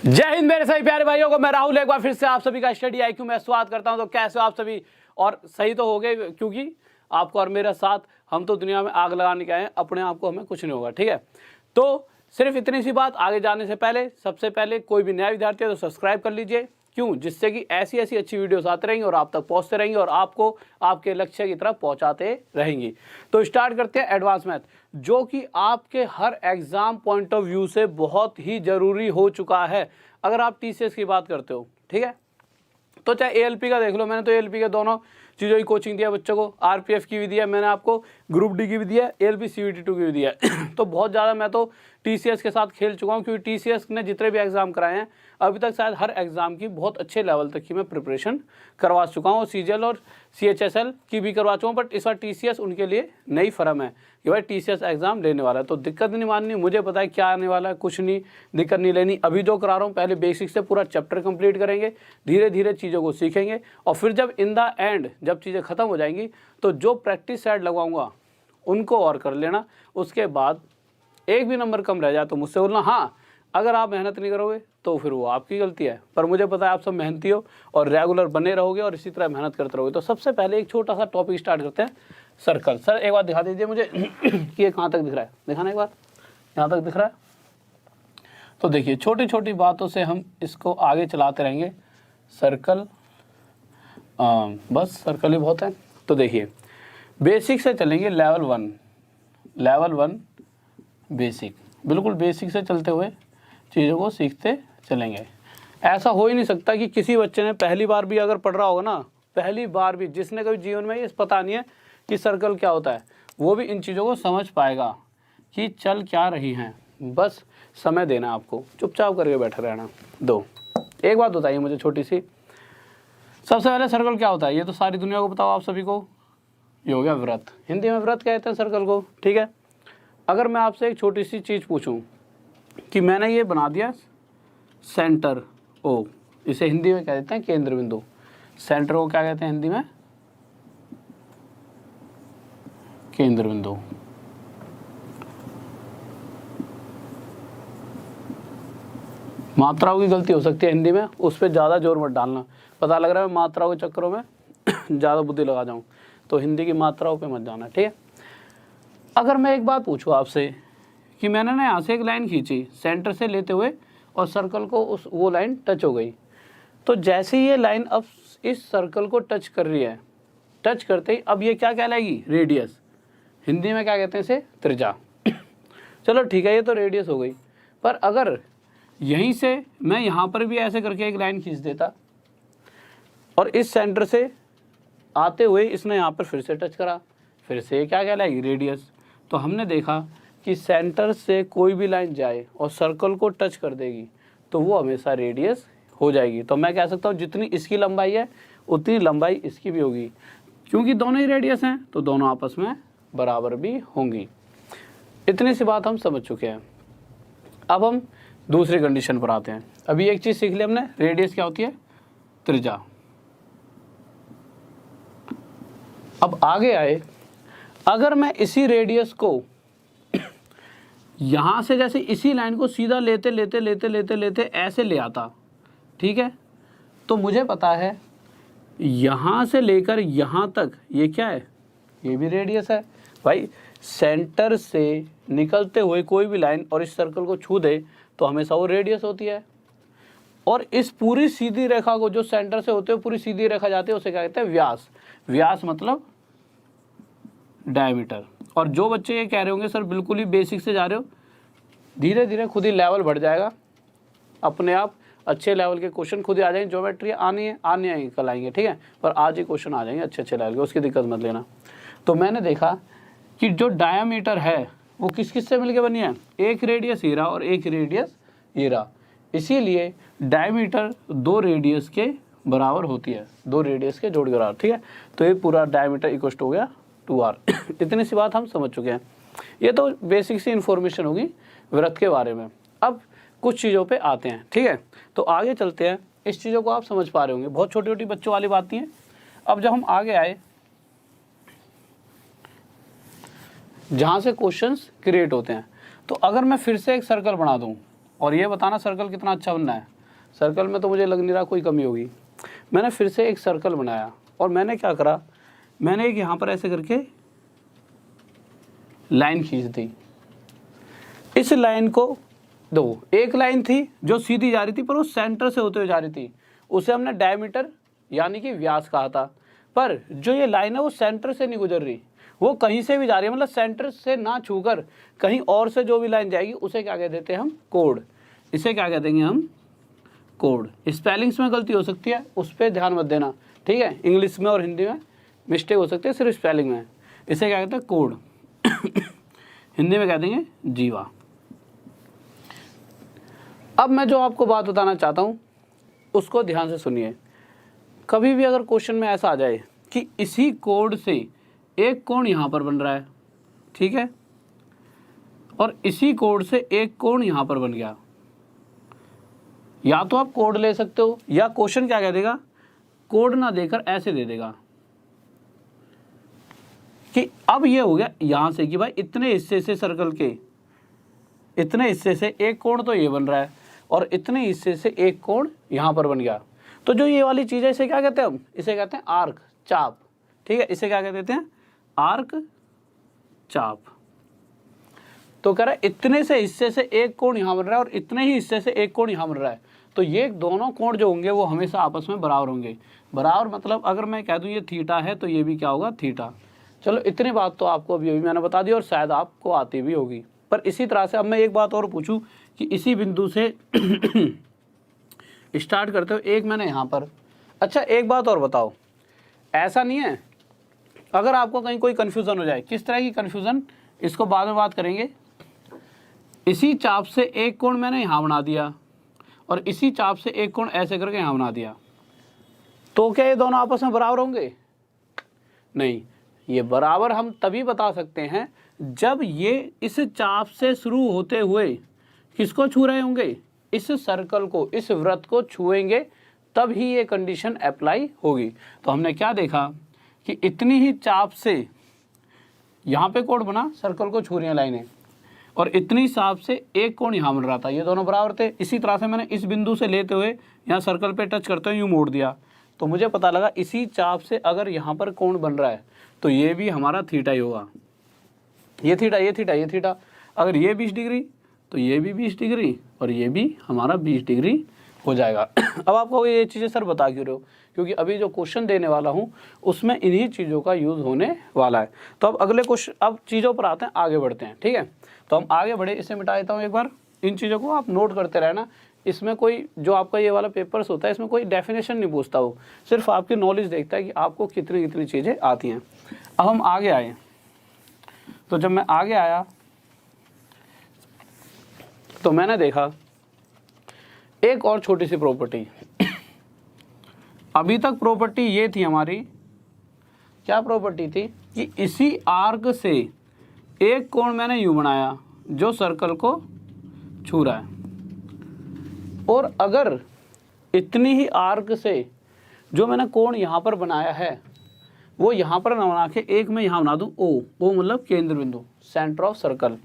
जय हिंद मेरे सभी प्यारे भाइयों को, मैं राहुल एक बार फिर से आप सभी का स्टडी आईक्यू में स्वागत करता हूं। तो कैसे हो आप सभी? और सही तो हो गए, क्योंकि आपको और मेरा साथ, हम तो दुनिया में आग लगाने के आए हैं, अपने आप को हमें कुछ नहीं होगा। ठीक है, तो सिर्फ इतनी सी बात। आगे जाने से पहले सबसे पहले कोई भी नया विद्यार्थी है तो सब्सक्राइब कर लीजिए। क्यों? जिससे कि ऐसी ऐसी अच्छी वीडियोस आते रहेंगी और आप तक पहुंचते रहेंगे और आपको आपके लक्ष्य की तरफ पहुंचाते रहेंगी। तो स्टार्ट करते हैं एडवांस मैथ, जो कि आपके हर एग्जाम पॉइंट ऑफ व्यू से बहुत ही ज़रूरी हो चुका है अगर आप टीसीएस की बात करते हो। ठीक है, तो चाहे एएलपी का देख लो, मैंने तो एएलपी के दोनों चीज़ों की कोचिंग दिया बच्चों को। आरपीएफ की भी दिया मैंने आपको, ग्रुप डी की भी दिया, एएलपी सीवीटी 2 की भी दिया। तो बहुत ज़्यादा मैं तो टीसीएस के साथ खेल चुका हूँ, क्योंकि टीसीएस ने जितने भी एग्जाम कराए हैं अभी तक शायद हर एग्जाम की बहुत अच्छे लेवल तक की मैं प्रिपरेशन करवा चुका हूँ। सीजीएल और सीएचएसएल की भी करवा चुका हूँ, बट इस बार टीसीएस उनके लिए नई फर्म है कि भाई टीसीएस एग्जाम लेने वाला है। तो दिक्कत नहीं माननी, मुझे पता है क्या आने वाला है, कुछ नहीं दिक्कत नहीं लेनी। अभी जो करा रहा हूँ, पहले बेसिक से पूरा चैप्टर कंप्लीट करेंगे, धीरे धीरे चीज़ों को सीखेंगे और फिर जब इन द एंड जब चीज़ें खत्म हो जाएंगी तो जो प्रैक्टिस सेट लगवाऊंगा उनको और कर लेना। उसके बाद एक भी नंबर कम रह जाए तो मुझसे बोलना। हाँ, अगर आप मेहनत नहीं करोगे तो फिर वो आपकी गलती है, पर मुझे पता है आप सब मेहनती हो और रेगुलर बने रहोगे और इसी तरह मेहनत करते रहोगे। तो सबसे पहले एक छोटा सा टॉपिक स्टार्ट करते हैं, सर्कल। सर एक बार दिखा दीजिए मुझे कि ये कहाँ तक दिख रहा है, दिखाना एक बार। यहाँ तक दिख रहा है? तो देखिए, छोटी छोटी बातों से हम इसको आगे चलाते रहेंगे। सर्कल, बस सर्कल ही बहुत है। तो देखिए, बेसिक से चलेंगे, लेवल वन बेसिक, बिल्कुल बेसिक से चलते हुए चीज़ों को सीखते चलेंगे। ऐसा हो ही नहीं सकता कि किसी बच्चे ने पहली बार भी अगर पढ़ रहा होगा ना, पहली बार भी, जिसने कभी जीवन में ये पता नहीं है कि सर्कल क्या होता है, वो भी इन चीज़ों को समझ पाएगा कि चल क्या रही हैं। बस समय देना आपको, चुपचाप करके बैठे रहना। दो एक बात बताइए मुझे छोटी सी, सबसे पहले सर्कल क्या होता है ये तो सारी दुनिया को बताओ आप सभी को। ये हो गया व्रत, हिंदी में व्रत कहते हैं सर्कल को। ठीक है, अगर मैं आपसे एक छोटी सी चीज़ पूछूं कि मैंने ये बना दिया सेंटर ओ, इसे हिंदी में कह देते हैं केंद्र बिंदु। सेंटर को क्या कहते हैं हिंदी में? केंद्र बिंदु। मात्राओं की गलती हो सकती है हिंदी में, उस पर ज़्यादा जोर मत डालना। पता लग रहा है मैं मात्राओं के चक्करों में ज़्यादा बुद्धि लगा जाऊँ, तो हिंदी की मात्राओं पे मत जाना। ठीक है, अगर मैं एक बात पूछूँ आपसे कि मैंने ना यहाँ से एक लाइन खींची सेंटर से लेते हुए और सर्कल को वो लाइन टच हो गई, तो जैसे ही ये लाइन अब इस सर्कल को टच कर रही है, टच करते ही अब ये क्या कहलाएगी? रेडियस। हिंदी में क्या कहते हैं इसे? त्रिज्या। चलो ठीक है, ये तो रेडियस हो गई, पर अगर यहीं से मैं यहाँ पर भी ऐसे करके एक लाइन खींच देता और इस सेंटर से आते हुए इसने यहाँ पर फिर से टच करा, फिर से क्या कहलाएगी? रेडियस। तो हमने देखा कि सेंटर से कोई भी लाइन जाए और सर्कल को टच कर देगी तो वो हमेशा रेडियस हो जाएगी। तो मैं कह सकता हूँ जितनी इसकी लंबाई है उतनी लंबाई इसकी भी होगी, क्योंकि दोनों ही रेडियस हैं तो दोनों आपस में बराबर भी होंगी। इतनी सी बात हम समझ चुके हैं। अब हम दूसरी कंडीशन पर आते हैं। अभी एक चीज़ सीख ली हमने, रेडियस क्या होती है? त्रिज्या। अब आगे आए, अगर मैं इसी रेडियस को यहाँ से जैसे इसी लाइन को सीधा लेते लेते लेते लेते लेते ऐसे ले आता, ठीक है, तो मुझे पता है यहाँ से लेकर यहाँ तक ये क्या है? ये भी रेडियस है। भाई सेंटर से निकलते हुए कोई भी लाइन और इस सर्कल को छू दे तो हमेशा वो रेडियस होती है। और इस पूरी सीधी रेखा को, जो सेंटर से होते हुए पूरी सीधी रेखा जाती है, उसे क्या कहते हैं? व्यास। व्यास मतलब डायमीटर। और जो बच्चे ये कह रहे होंगे सर बिल्कुल ही बेसिक से जा रहे हो, धीरे धीरे खुद ही लेवल बढ़ जाएगा, अपने आप अच्छे लेवल के क्वेश्चन खुद ही आ जाएंगे। ज्योमेट्री आनी है कल आएंगे, ठीक है, पर आज ही क्वेश्चन आ जाएंगे अच्छे लेवल के, उसकी दिक्कत मत लेना। तो मैंने देखा कि जो डायमीटर है वो किस किस से मिलकर बनी है? एक रेडियस हीरा और एक रेडियस हीरा, इसीलिए डायमीटर दो रेडियस के बराबर होती है, दो रेडियस के जोड़ के बराबर। ठीक है, तो ये पूरा डायमीटर इक्वल हो गया 2r। इतनी सी बात हम समझ चुके हैं। ये तो बेसिक सी इन्फॉर्मेशन होगी वृत्त के बारे में। अब कुछ चीज़ों पे आते हैं, ठीक है, तो आगे चलते हैं। इस चीज़ों को आप समझ पा रहे होंगे, बहुत छोटी छोटी बच्चों वाली बात नहीं है। अब जब हम आगे आए जहाँ से क्वेश्चंस क्रिएट होते हैं, तो अगर मैं फिर से एक सर्कल बना दूँ और ये बताना सर्कल कितना अच्छा बनना है, सर्कल में तो मुझे लग नहीं रहा कोई कमी होगी। मैंने फिर से एक सर्कल बनाया और मैंने क्या करा, मैंने एक यहाँ पर ऐसे करके लाइन खींच दी। इस लाइन को दो, एक लाइन थी जो सीधी जा रही थी पर वो सेंटर से होते हुए जा रही थी, उसे हमने डायमीटर यानी कि व्यास कहा था। पर जो ये लाइन है वो सेंटर से नहीं गुजर रही, वो कहीं से भी जा रही है, मतलब सेंटर से ना छूकर कहीं और से जो भी लाइन जाएगी उसे क्या कह देते हैं हम, कोड। इसे क्या कह देंगे हम, कोड। स्पेलिंग्स में गलती हो सकती है, उस पर ध्यान मत देना, ठीक है। इंग्लिश में और हिंदी में मिस्टेक हो सकती है, सिर्फ स्पेलिंग में। इसे क्या कहते हैं, कोड। हिंदी में कह देंगे जीवा। अब मैं जो आपको बात बताना चाहता हूँ उसको ध्यान से सुनिए। कभी भी अगर क्वेश्चन में ऐसा आ जाए कि इसी कोड से एक कोण यहाँ पर बन रहा है, ठीक है, और इसी कोड से एक कोण यहाँ पर बन गया, या तो आप कोड ले सकते हो या क्वेश्चन क्या कह देगा, कोड ना देकर ऐसे दे देगा कि अब ये हो गया यहाँ से कि भाई इतने हिस्से से सर्कल के इतने हिस्से से एक कोण तो ये बन रहा है और इतने हिस्से से एक कोण यहाँ पर बन गया। तो जो ये वाली चीज़ है इसे क्या कहते हैं हम, इसे कहते हैं आर्क, चाप, ठीक है। इसे क्या कह देते हैं, आर्क, चाप। तो कह रहा है इतने से हिस्से से एक कोण यहाँ बन रहा है और इतने ही हिस्से से एक कोण यहाँ बन रहा है, तो ये दोनों कोण जो होंगे वो हमेशा आपस में बराबर होंगे। बराबर मतलब अगर मैं कह दूँ ये थीटा है तो ये भी क्या होगा, थीटा। चलो इतनी बात तो आपको अभी मैंने बता दी और शायद आपको आती भी होगी। पर इसी तरह से अब मैं एक बात और पूछूं कि इसी बिंदु से स्टार्ट करते हो, एक मैंने यहाँ पर, अच्छा एक बात और बताओ, ऐसा नहीं है अगर आपको कहीं कोई कन्फ्यूज़न हो जाए, किस तरह की कन्फ्यूज़न, इसको बाद में बात करेंगे। इसी चाप से एक कोण मैंने यहाँ बना दिया और इसी चाप से एक कोण ऐसे करके यहाँ बना दिया, तो क्या ये दोनों आपस में बराबर होंगे? नहीं, ये बराबर हम तभी बता सकते हैं जब ये इस चाप से शुरू होते हुए किसको छू रहे होंगे, इस सर्कल को, इस वृत्त को छुएंगे, तब ही ये कंडीशन अप्लाई होगी। तो हमने क्या देखा कि इतनी ही चाप से यहाँ पे कोण बना, सर्कल को छू रही हैं लाइनें, और इतनी चाप से एक कोण यहाँ बन रहा था, ये दोनों बराबर थे। इसी तरह से मैंने इस बिंदु से लेते हुए यहाँ सर्कल पे टच करते हुए यूँ मोड़ दिया, तो मुझे पता लगा इसी चाप से अगर यहाँ पर कोण बन रहा है तो ये भी हमारा थीटा ही होगा। ये थीटा, ये थीटा, ये थीटा। अगर ये 20 डिग्री तो ये भी 20 डिग्री और ये भी हमारा 20 डिग्री हो जाएगा। अब आपको ये चीज़ें सर बता क्यों रहे हो, क्योंकि अभी जो क्वेश्चन देने वाला हूँ उसमें इन्हीं चीज़ों का यूज़ होने वाला है। तो अब अगले क्वेश्चन, अब चीज़ों पर आते हैं, आगे बढ़ते हैं, ठीक है। तो हम आगे बढ़े, इसे मिटा देता हूँ एक बार, इन चीज़ों को आप नोट करते रहना। इसमें कोई जो आपका ये वाला पेपर्स होता है इसमें कोई डेफिनेशन नहीं पूछता, वो सिर्फ आपकी नॉलेज देखता है कि आपको कितनी कितनी चीज़ें आती हैं। अब हम आगे आए, तो जब मैं आगे आया तो मैंने देखा एक और छोटी सी प्रॉपर्टी। अभी तक प्रॉपर्टी ये थी हमारी, क्या प्रॉपर्टी थी कि इसी आर्क से एक कोण मैंने यूं बनाया जो सर्कल को छू रहा है, और अगर इतनी ही आर्क से जो मैंने कोण यहाँ पर बनाया है वो यहाँ पर ना बना के एक मैं यहाँ बना दूँ ओ, ओ मतलब केंद्र बिंदु, centre of circle.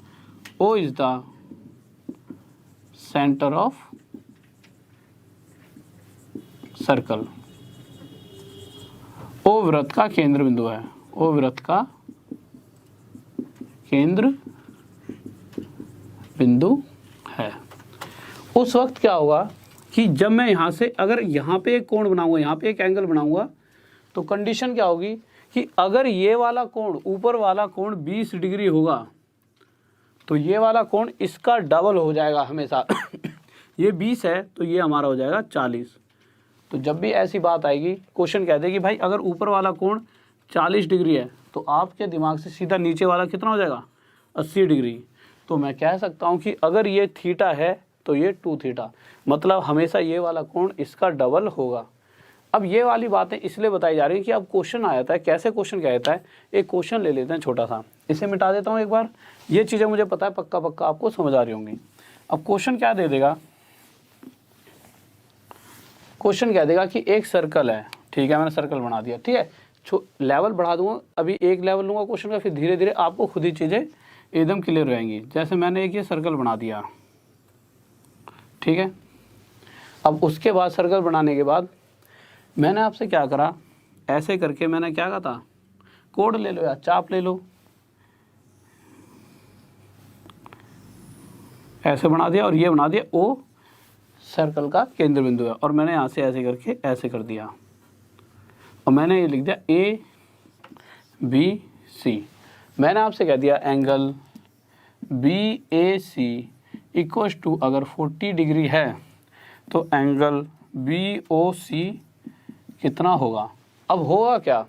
O is the centre of circle. O वृत्त का केंद्र बिंदु है, ओ वृत्त का केंद्र बिंदु है। उस वक्त क्या होगा कि जब मैं यहाँ से अगर यहाँ पे एक कोण बनाऊंगा, यहाँ पे एक एंगल बनाऊंगा, तो कंडीशन क्या होगी कि अगर ये वाला कोण, ऊपर वाला कोण 20 डिग्री होगा तो ये वाला कोण इसका डबल हो जाएगा हमेशा। ये 20 है तो ये हमारा हो जाएगा 40। तो जब भी ऐसी बात आएगी, क्वेश्चन कहते हैं कि भाई अगर ऊपर वाला कोण 40 डिग्री है तो आपके दिमाग से सीधा नीचे वाला कितना हो जाएगा, 80 डिग्री। तो मैं कह सकता हूँ कि अगर ये थीटा है तो ये 2 थीटा, मतलब हमेशा ये वाला कोण इसका डबल होगा। अब ये वाली बातें इसलिए बताई जा रही हैं कि अब क्वेश्चन आ जाता है, कैसे क्वेश्चन क्या आता है, एक क्वेश्चन ले लेते हैं छोटा सा, इसे मिटा देता हूँ एक बार। ये चीज़ें मुझे पता है पक्का पक्का आपको समझ आ रही होंगी। अब क्वेश्चन क्या दे देगा, क्वेश्चन क्या देगा कि एक सर्कल है, ठीक है, मैंने सर्कल बना दिया, ठीक है, लेवल बढ़ा दूंगा, अभी एक लेवल लूँगा क्वेश्चन का, फिर धीरे धीरे आपको खुद ही चीज़ें एकदम क्लियर रहेंगी। जैसे मैंने एक ये सर्कल बना दिया, ठीक है, अब उसके बाद सर्कल बनाने के बाद मैंने आपसे क्या करा, ऐसे करके मैंने क्या कहा था, कोड ले लो या चाप ले लो, ऐसे बना दिया और ये बना दिया ओ सर्कल का केंद्र बिंदु है। और मैंने यहाँ से ऐसे करके ऐसे कर दिया और मैंने ये लिख दिया ए बी सी। मैंने आपसे कह दिया angle B A C equals to अगर 40 डिग्री है तो एंगल बी ओ सी कितना होगा। अब होगा क्या,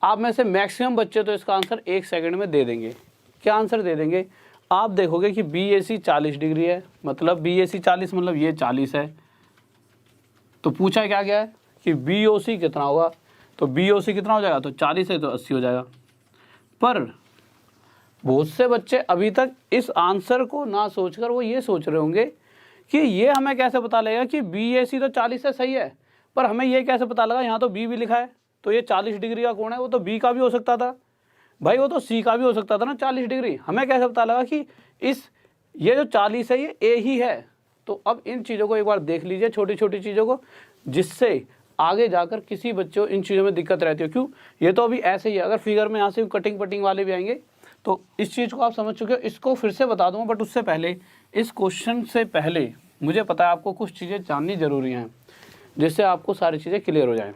आप में से मैक्सिमम बच्चे तो इसका आंसर 1 सेकंड में दे देंगे। क्या आंसर दे देंगे, आप देखोगे कि बी ए सी 40 डिग्री है, मतलब बी ए सी 40 मतलब ये 40 है। तो पूछा क्या गया है कि बी ओ सी कितना होगा, तो बी ओ सी कितना हो जाएगा, तो 40 है तो 80 हो जाएगा। पर बहुत से बच्चे अभी तक इस आंसर को ना सोचकर वो ये सोच रहे होंगे कि ये हमें कैसे पता लगेगा कि बी ए सी तो 40 है, सही है, पर हमें ये कैसे पता लगा, यहाँ तो बी भी लिखा है तो ये 40 डिग्री का कोण है, वो तो बी का भी हो सकता था भाई, वो तो सी का भी हो सकता था ना 40 डिग्री। हमें कैसे पता लगा कि ये जो 40 है ये ए ही है। तो अब इन चीज़ों को एक बार देख लीजिए, छोटी छोटी चीज़ों को, जिससे आगे जाकर किसी बच्चे को इन चीज़ों में दिक्कत रहती है। क्यों, ये तो अभी ऐसे ही है, अगर फिगर में यहाँ से कटिंग पटिंग वाले भी आएंगे तो इस चीज़ को आप समझ चुके हो। इसको फिर से बता दूंगा, बट उससे पहले इस क्वेश्चन से पहले मुझे पता है आपको कुछ चीज़ें जाननी ज़रूरी हैं जिससे आपको सारी चीज़ें क्लियर हो जाएं।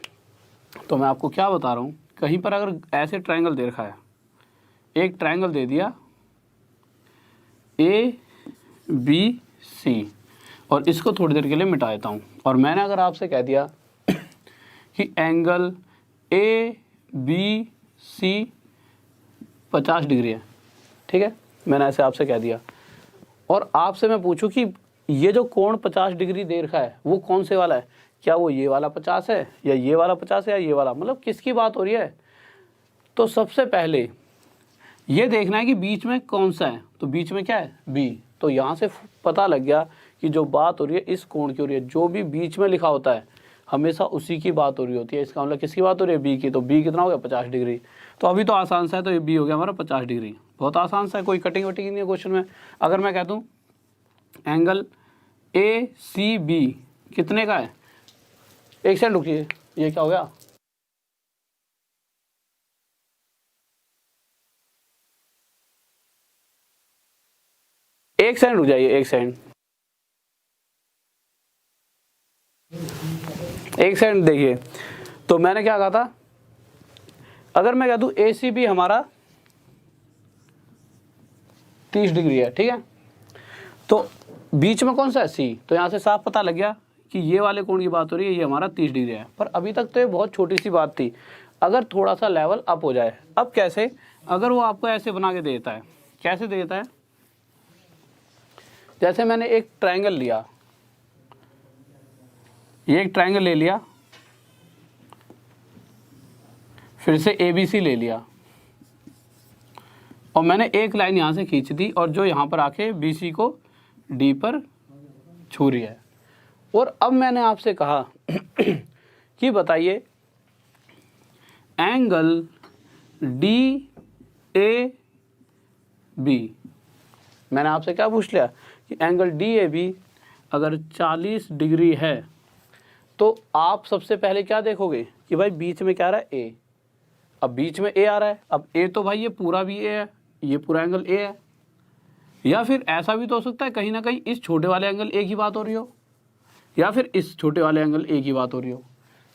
तो मैं आपको क्या बता रहा हूँ, कहीं पर अगर ऐसे ट्रायंगल दे रखा है, एक ट्रायंगल दे दिया ए बी सी, और इसको थोड़ी देर के लिए मिटा देता हूँ, और मैंने अगर आपसे कह दिया कि angle A B C 50 degree है, ठीक है, मैंने ऐसे आपसे कह दिया, और आपसे मैं पूछूं कि ये जो कोण 50 डिग्री दे रखा है वो कौन से वाला है, क्या वो ये वाला 50 है या ये वाला 50 है या ये वाला, मतलब किसकी बात हो रही है। तो सबसे पहले ये देखना है कि बीच में कौन सा है, तो बीच में क्या है, बी। तो यहाँ से पता लग गया कि जो बात हो रही है इस कोण की हो रही है, जो भी बीच में लिखा होता है हमेशा उसी की बात हो रही होती है। इसका मतलब किसकी बात हो रही है, बी की। तो बी कितना हो गया, 50 डिग्री। तो अभी तो आसान सा है, तो ये बी हो गया हमारा 50 डिग्री, बहुत आसान सा है, कोई कटिंग वटिंग नहीं है क्वेश्चन में। अगर मैं कह दूँ एंगल ए सी बी कितने का है, एक सेकंड रुकिए, ये क्या हो गया, एक सेकंड रुक जाइए, एक सेकंड देखिए। तो मैंने क्या कहा था, अगर मैं कह दूं ए सी बी हमारा 30 डिग्री है, ठीक है, तो बीच में कौन सा है, सी। तो यहाँ से साफ पता लग गया कि ये वाले कोण की बात हो रही है, ये हमारा 30 डिग्री है। पर अभी तक तो ये बहुत छोटी सी बात थी, अगर थोड़ा सा लेवल अप हो जाए। अब कैसे, अगर वो आपको ऐसे बना के देता है, कैसे देता है, जैसे मैंने एक ट्रायंगल लिया, ये एक ट्रायंगल ले लिया, फिर से ए बी सी ले लिया, और मैंने एक लाइन यहाँ से खींच दी, और जो यहाँ पर आके बी सी को डी पर छू रही है। और अब मैंने आपसे कहा कि बताइए एंगल डी ए बी, मैंने आपसे क्या पूछ लिया कि एंगल डी ए बी अगर 40 डिग्री है तो आप सबसे पहले क्या देखोगे कि भाई बीच में क्या आ रहा है, ए। अब बीच में ए आ रहा है, अब ए तो भाई ये पूरा भी ए है, ये पूरा एंगल ए है। या फिर ऐसा भी तो हो सकता है कहीं ना कहीं इस छोटे वाले एंगल ए की बात हो रही हो, या फिर इस छोटे वाले एंगल ए की बात हो रही हो,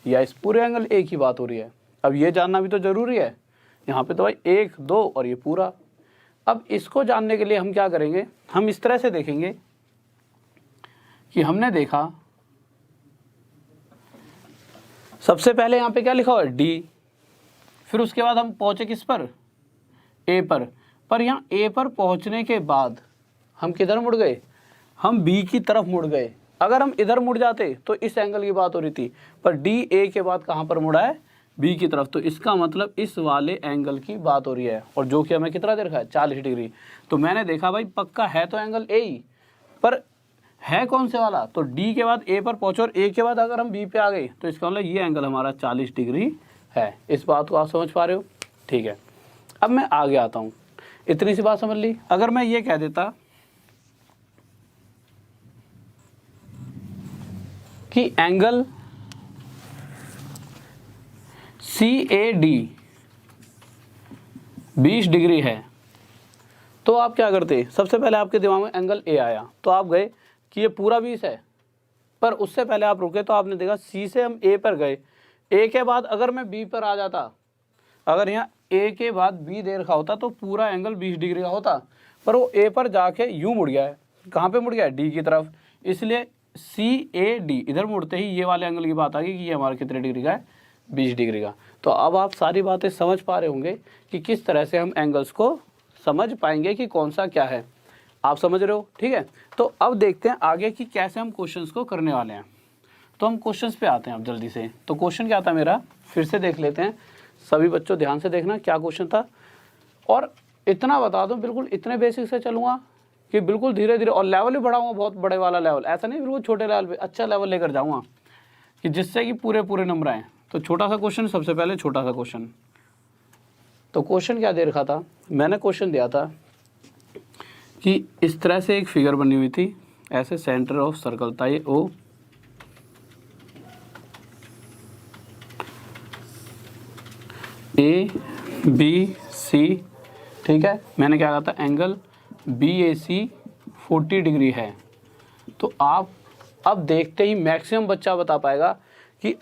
या इस पूरे एंगल ए की बात हो रही है। अब ये जानना भी तो ज़रूरी है। यहाँ पे तो भाई 1 2 और ये पूरा। अब इसको जानने के लिए हम क्या करेंगे, हम इस तरह से देखेंगे कि हमने देखा सबसे पहले यहाँ पे क्या लिखा हुआ है, डी, फिर उसके बाद हम पहुँचे किस पर, ए पर यहाँ ए पर पहुँचने के बाद हम किधर मुड़ गए, हम बी की तरफ मुड़ गए। अगर हम इधर मुड़ जाते तो इस एंगल की बात हो रही थी, पर डी ए के बाद कहाँ पर मुड़ा है, बी की तरफ। तो इसका मतलब इस वाले एंगल की बात हो रही है, और जो कि हमें कितना दे रखा है, 40 डिग्री। तो मैंने देखा भाई पक्का है तो एंगल ए ही, पर है कौन से वाला, तो डी के बाद ए पर पहुँचो और ए के बाद अगर हम बी पे आ गए तो इसका मतलब ये एंगल हमारा 40 डिग्री है। इस बात को आप समझ पा रहे हो, ठीक है। अब मैं आगे आता हूँ, इतनी सी बात समझ ली। अगर मैं ये कह देता कि एंगल CAD 20 डिग्री है, तो आप क्या करते? सबसे पहले आपके दिमाग में एंगल A आया तो आप गए कि ये पूरा 20 है, पर उससे पहले आप रुके तो आपने देखा C से हम A पर गए, A के बाद अगर मैं B पर आ जाता, अगर यहाँ A के बाद B दे रखा होता तो पूरा एंगल 20 डिग्री का होता, पर वो A पर जाके यूँ मुड़ गया है। कहाँ पे मुड़ गया है? D की तरफ, इसलिए CAD इधर मुड़ते ही ये वाले एंगल की बात आ गई कि ये हमारा कितने डिग्री का है? 20 डिग्री का। तो अब आप सारी बातें समझ पा रहे होंगे कि किस तरह से हम एंगल्स को समझ पाएंगे कि कौन सा क्या है। आप समझ रहे हो? ठीक है, तो अब देखते हैं आगे कि कैसे हम क्वेश्चंस को करने वाले हैं। तो हम क्वेश्चंस पे आते हैं अब जल्दी से। तो क्वेश्चन क्या था मेरा, फिर से देख लेते हैं। सभी बच्चों ध्यान से देखना क्या क्वेश्चन था, और इतना बता दूं बिल्कुल इतने बेसिक से चलूँगा कि बिल्कुल धीरे धीरे, और लेवल भी बढ़ाऊँगा, बहुत बड़े वाला लेवल, ऐसा नहीं बिल्कुल छोटे लेवल पे, अच्छा लेवल लेकर जाऊँगा कि जिससे कि पूरे पूरे नंबर आएँ। तो छोटा सा क्वेश्चन, सबसे पहले छोटा सा क्वेश्चन। तो क्वेश्चन क्या दे रखा था? मैंने क्वेश्चन दिया था कि इस तरह से एक फिगर बनी हुई थी, ऐसे सेंटर ऑफ सर्कल था ये O, ABC, ठीक है। मैंने क्या कहा था? एंगल BAC 40 डिग्री है। तो आप अब देखते ही मैक्सिमम बच्चा बता पाएगा कि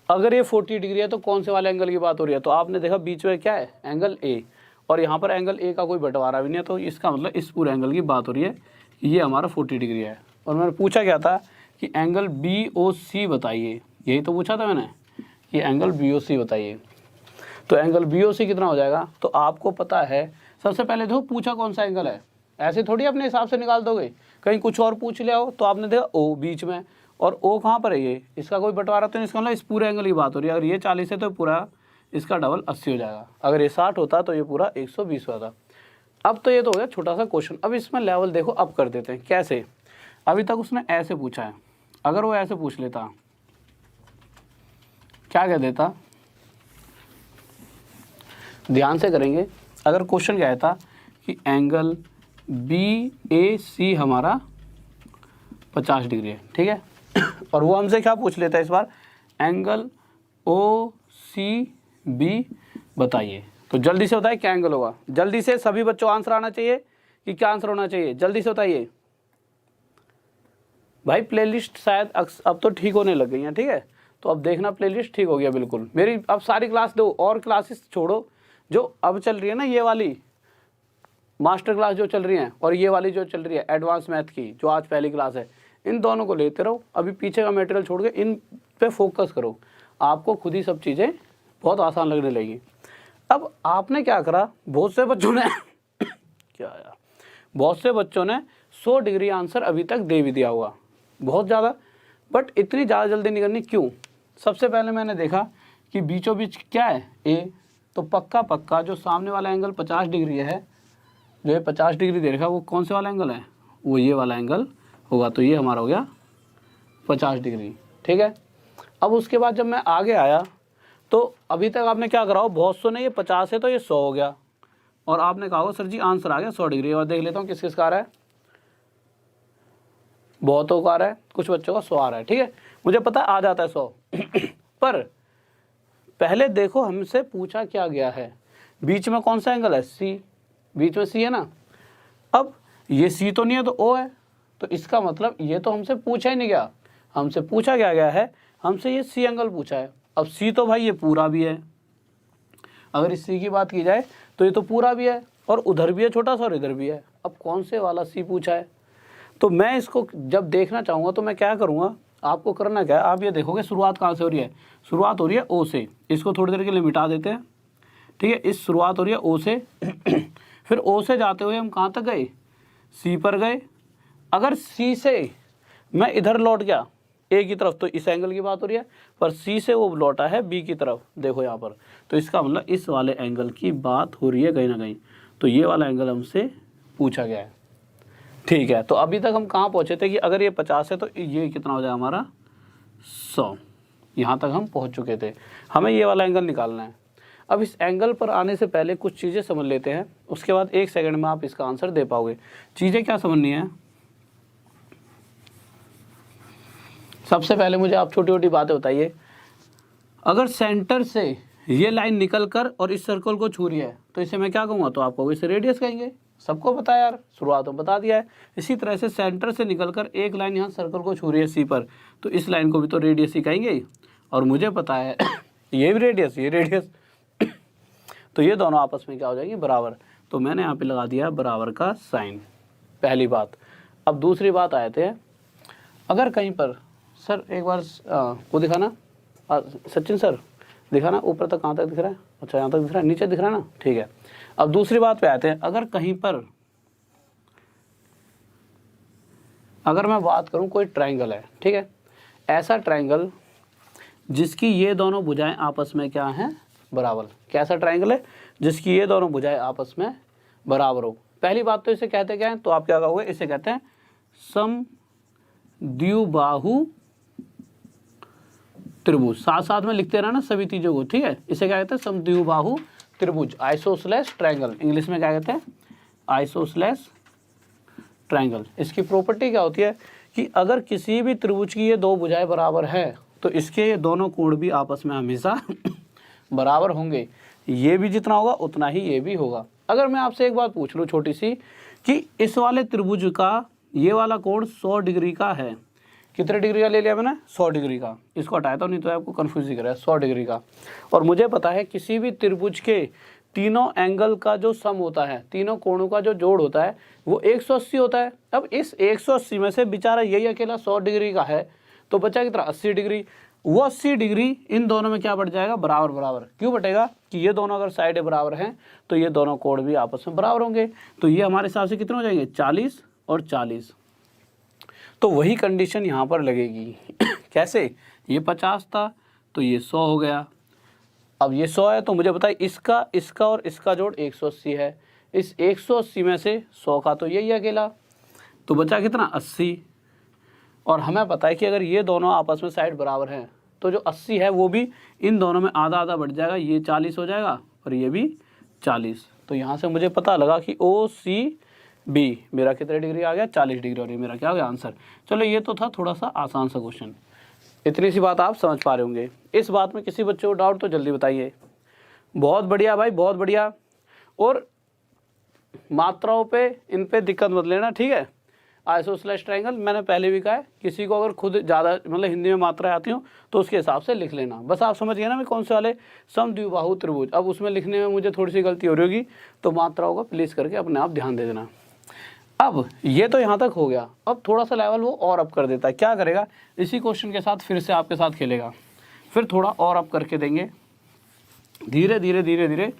अगर ये 40 डिग्री है तो कौन से वाले एंगल की बात हो रही है। तो आपने देखा बीच में क्या है? एंगल A, और यहाँ पर एंगल A का कोई बंटवारा भी नहीं है, तो इसका मतलब इस पूरे एंगल की बात हो रही है कि ये हमारा 40 डिग्री है। और मैंने पूछा क्या था कि एंगल BOC बताइए, यही तो पूछा था मैंने कि एंगल BOC बताइए। तो एंगल BOC कितना हो जाएगा? तो आपको पता है, सबसे पहले देखो पूछा कौन सा एंगल है, ऐसे थोड़ी अपने हिसाब से निकाल दोगे, कहीं कुछ और पूछ लिया हो। तो आपने देखा O बीच में, और O कहाँ पर है? ये, इसका कोई बंटवारा तो नहीं, इसका मतलब इस पूरे एंगल की बात हो रही है। अगर ये 40 है तो पूरा इसका डबल 80 हो जाएगा, अगर ये 60 होता तो ये पूरा 120 होता। अब तो ये तो हो गया छोटा सा क्वेश्चन। अब इसमें लेवल देखो, अब कर देते हैं। कैसे? अभी तक उसने ऐसे पूछा है, अगर वो ऐसे पूछ लेता क्या कह देता? ध्यान से करेंगे। अगर क्वेश्चन क्या था कि एंगल BAC हमारा 50 डिग्री है, ठीक है, और वो हमसे क्या पूछ लेता है इस बार? एंगल OCB बताइए। तो जल्दी से बताइए क्या एंगल होगा? जल्दी से सभी बच्चों आंसर आना चाहिए कि क्या आंसर होना चाहिए? जल्दी से बताइए भाई। प्लेलिस्ट शायद अब तो ठीक होने लग गई हैं, ठीक है, तो अब देखना प्लेलिस्ट ठीक हो गया बिल्कुल। मेरी अब सारी क्लास दो, और क्लासेस छोड़ो जो अब चल रही है ना, ये वाली मास्टर क्लास जो चल रही है, और ये वाली जो चल रही है एडवांस मैथ की जो आज पहली क्लास है, इन दोनों को लेते रहो। अभी पीछे का मटेरियल छोड़ के इन पे फोकस करो, आपको खुद ही सब चीज़ें बहुत आसान लगने लगेगी। अब आपने क्या करा, बहुत से बच्चों ने क्या यार, बहुत से बच्चों ने 100 डिग्री आंसर अभी तक दे भी दिया हुआ, बहुत ज़्यादा, बट इतनी ज़्यादा जल्दी नहीं करनी। क्यों? सबसे पहले मैंने देखा कि बीचों बीच क्या है? A, तो पक्का पक्का जो सामने वाला एंगल 50 डिग्री है, जो ये 50 डिग्री दे रखा है, वो कौन से वाला एंगल है? वो ये वाला एंगल होगा। तो ये हमारा हो गया 50 डिग्री, ठीक है। अब उसके बाद जब मैं आगे आया तो अभी तक आपने क्या करा हो, बहुत सौ ने ये 50 है तो ये 100 हो गया, और आपने कहा हो सर जी आंसर आ गया 100 डिग्री। और देख लेता हूँ किस किस का आ रहा है, बहुतों का आ रहा है, कुछ बच्चों का 100 आ रहा है, ठीक है, मुझे पता आ जाता है 100 पर पहले देखो हमसे पूछा क्या गया है, बीच में कौन सा एंगल है? C, बीच में C है ना। अब ये C तो नहीं है तो O है, तो इसका मतलब ये तो हमसे पूछा ही नहीं गया, हमसे पूछा क्या गया है? हमसे ये C एंगल पूछा है। अब C तो भाई ये पूरा भी है, अगर इस C की बात की जाए तो ये तो पूरा भी है, और उधर भी है छोटा सा और इधर भी है। अब कौन से वाला C पूछा है? तो मैं इसको जब देखना चाहूँगा तो मैं क्या करूँगा, आपको करना क्या है, आप ये देखोगे शुरुआत कहाँ से हो रही है? शुरुआत हो रही है O से। इसको थोड़ी देर के लिए मिटा देते हैं, ठीक है। इस शुरुआत हो रही है O से फिर O से जाते हुए हम कहाँ तक गए? C पर गए। अगर C से मैं इधर लौट गया A की तरफ तो इस एंगल की बात हो रही है, पर C से वो लौटा है B की तरफ, देखो यहाँ पर, तो इसका मतलब इस वाले एंगल की बात हो रही है कहीं ना कहीं। तो ये वाला एंगल हमसे पूछा गया है, ठीक है। तो अभी तक हम कहाँ पहुँचे थे कि अगर ये 50 है तो ये कितना हो जाए हमारा 100, यहाँ तक हम पहुँच चुके थे। हमें ये वाला एंगल निकालना है। अब इस एंगल पर आने से पहले कुछ चीज़ें समझ लेते हैं, उसके बाद 1 सेकंड में आप इसका आंसर दे पाओगे। चीज़ें क्या समझनी है? सबसे पहले मुझे आप छोटी छोटी बातें बताइए। अगर सेंटर से ये लाइन निकल कर और इस सर्कल को छू रही है तो इसे मैं क्या कहूँगा, तो आप कहोगे इसे रेडियस कहेंगे। सबको पता है यार, शुरुआत में बता दिया है। इसी तरह से सेंटर से निकलकर एक लाइन यहाँ सर्कल को छू रही है सी पर, तो इस लाइन को भी तो रेडियस ही कहेंगे। और मुझे पता है ये भी रेडियस, ये रेडियस तो ये दोनों आपस में क्या हो जाएंगे, बराबर। तो मैंने यहाँ पे लगा दिया बराबर का साइन, पहली बात। अब दूसरी बात आए थे, अगर कहीं पर सर एक बार वो दिखाना, सचिन सर दिखाना, ऊपर तक कहाँ तक दिख रहा है, अच्छा यहाँ तक दिख रहा है, नीचे दिख रहा है ना, ठीक है। अब दूसरी बात पे आते हैं, अगर कहीं पर अगर मैं बात करूँ कोई ट्रायंगल है, ठीक है, ऐसा ट्रायंगल जिसकी ये दोनों भुजाएं आपस में क्या हैं, बराबर। कैसा ट्रायंगल है जिसकी ये दोनों भुजाएं आपस में बराबर हो। पहली बात तो इसे कहते क्या है, तो आप क्या कहोगे, इसे कहते हैं समद्विबाहु त्रिभुज। साथ साथ में लिखते रहना सभी चीजों को, ठीक है। इसे क्या कहते हैं, समद्विबाहु त्रिभुज, आइसोसेलेस ट्रायंगल, इंग्लिश में क्या कहते हैं, आइसोसेलेस ट्रायंगल। इसकी प्रॉपर्टी क्या होती है कि अगर किसी भी त्रिभुज की ये दो भुजाएं बराबर है तो इसके ये दोनों कोण भी आपस में हमेशा बराबर होंगे। ये भी जितना होगा उतना ही ये भी होगा। अगर मैं आपसे एक बात पूछ लूँ छोटी सी, कि इस वाले त्रिभुज का ये वाला कोण 100 डिग्री का है, कितने डिग्री का ले लिया मैंने, 100 डिग्री का। इसको हटाया था, नहीं तो आपको कन्फ्यूज ही करेगा, 100 डिग्री का। और मुझे पता है किसी भी त्रिभुज के तीनों एंगल का जो सम होता है, तीनों कोणों का जो जोड़ होता है वो 180 होता है। अब इस 180 में से बेचारा यही अकेला 100 डिग्री का है, तो बचा कितना, 80 डिग्री। वो 80 डिग्री इन दोनों में क्या बढ़ जाएगा, बराबर बराबर। क्यों बटेगा, कि ये दोनों अगर साइडें बराबर हैं तो ये दोनों कोण भी आपस में बराबर होंगे। तो ये हमारे हिसाब से कितने हो जाएंगे, 40 और 40। तो वही कंडीशन यहाँ पर लगेगी कैसे, ये 50 था तो ये 100 हो गया। अब ये 100 है तो मुझे बताइए इसका इसका और इसका जोड़ 180 है। इस 180 में से 100 का तो यही अकेला, तो बचा कितना, 80। और हमें पता है कि अगर ये दोनों आपस में साइड बराबर हैं तो जो 80 है वो भी इन दोनों में आधा आधा बढ़ जाएगा, ये 40 हो जाएगा और ये भी 40। तो यहाँ से मुझे पता लगा कि OCB मेरा कितने डिग्री आ गया, 40 डिग्री, और ये मेरा क्या हो गया आंसर। चलो ये तो था थोड़ा सा आसान सा क्वेश्चन, इतनी सी बात आप समझ पा रहे होंगे। इस बात में किसी बच्चे को डाउट तो जल्दी बताइए। बहुत बढ़िया भाई, बहुत बढ़िया। और मात्राओं पे इन पे दिक्कत मत लेना, ठीक है। आइसोसेलेस ट्रायंगल मैंने पहले भी कहा है, किसी को अगर खुद ज़्यादा मतलब हिंदी में मात्राएं आती हो तो उसके हिसाब से लिख लेना। बस आप समझ गए ना मैं कौन से वाले, समद्विबाहु त्रिभुज। अब उसमें लिखने में मुझे थोड़ी सी गलती हो रही होगी, तो मात्राओं का प्लीज़ करके अपने आप ध्यान दे देना। अब ये तो यहाँ तक हो गया, अब थोड़ा सा लेवल वो और अप कर देता है। क्या करेगा, इसी क्वेश्चन के साथ फिर से आपके साथ खेलेगा, फिर थोड़ा और अप करके देंगे, धीरे धीरे धीरे धीरे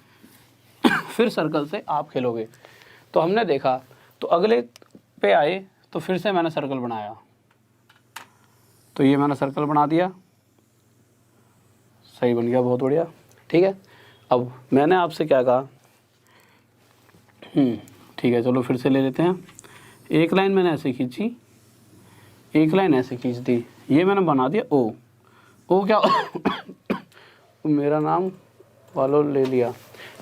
फिर सर्कल से आप खेलोगे। तो हमने देखा, तो अगले पे आए तो फिर से मैंने सर्कल बनाया, तो ये मैंने सर्कल बना दिया, सही बन गया, बहुत बढ़िया, ठीक है। अब मैंने आपसे क्या कहा, ठीक है, चलो फिर से ले लेते हैं। एक लाइन मैंने ऐसे खींची, एक लाइन ऐसे खींच दी, ये मैंने बना दिया ओ क्या मेरा नाम वालों ले लिया,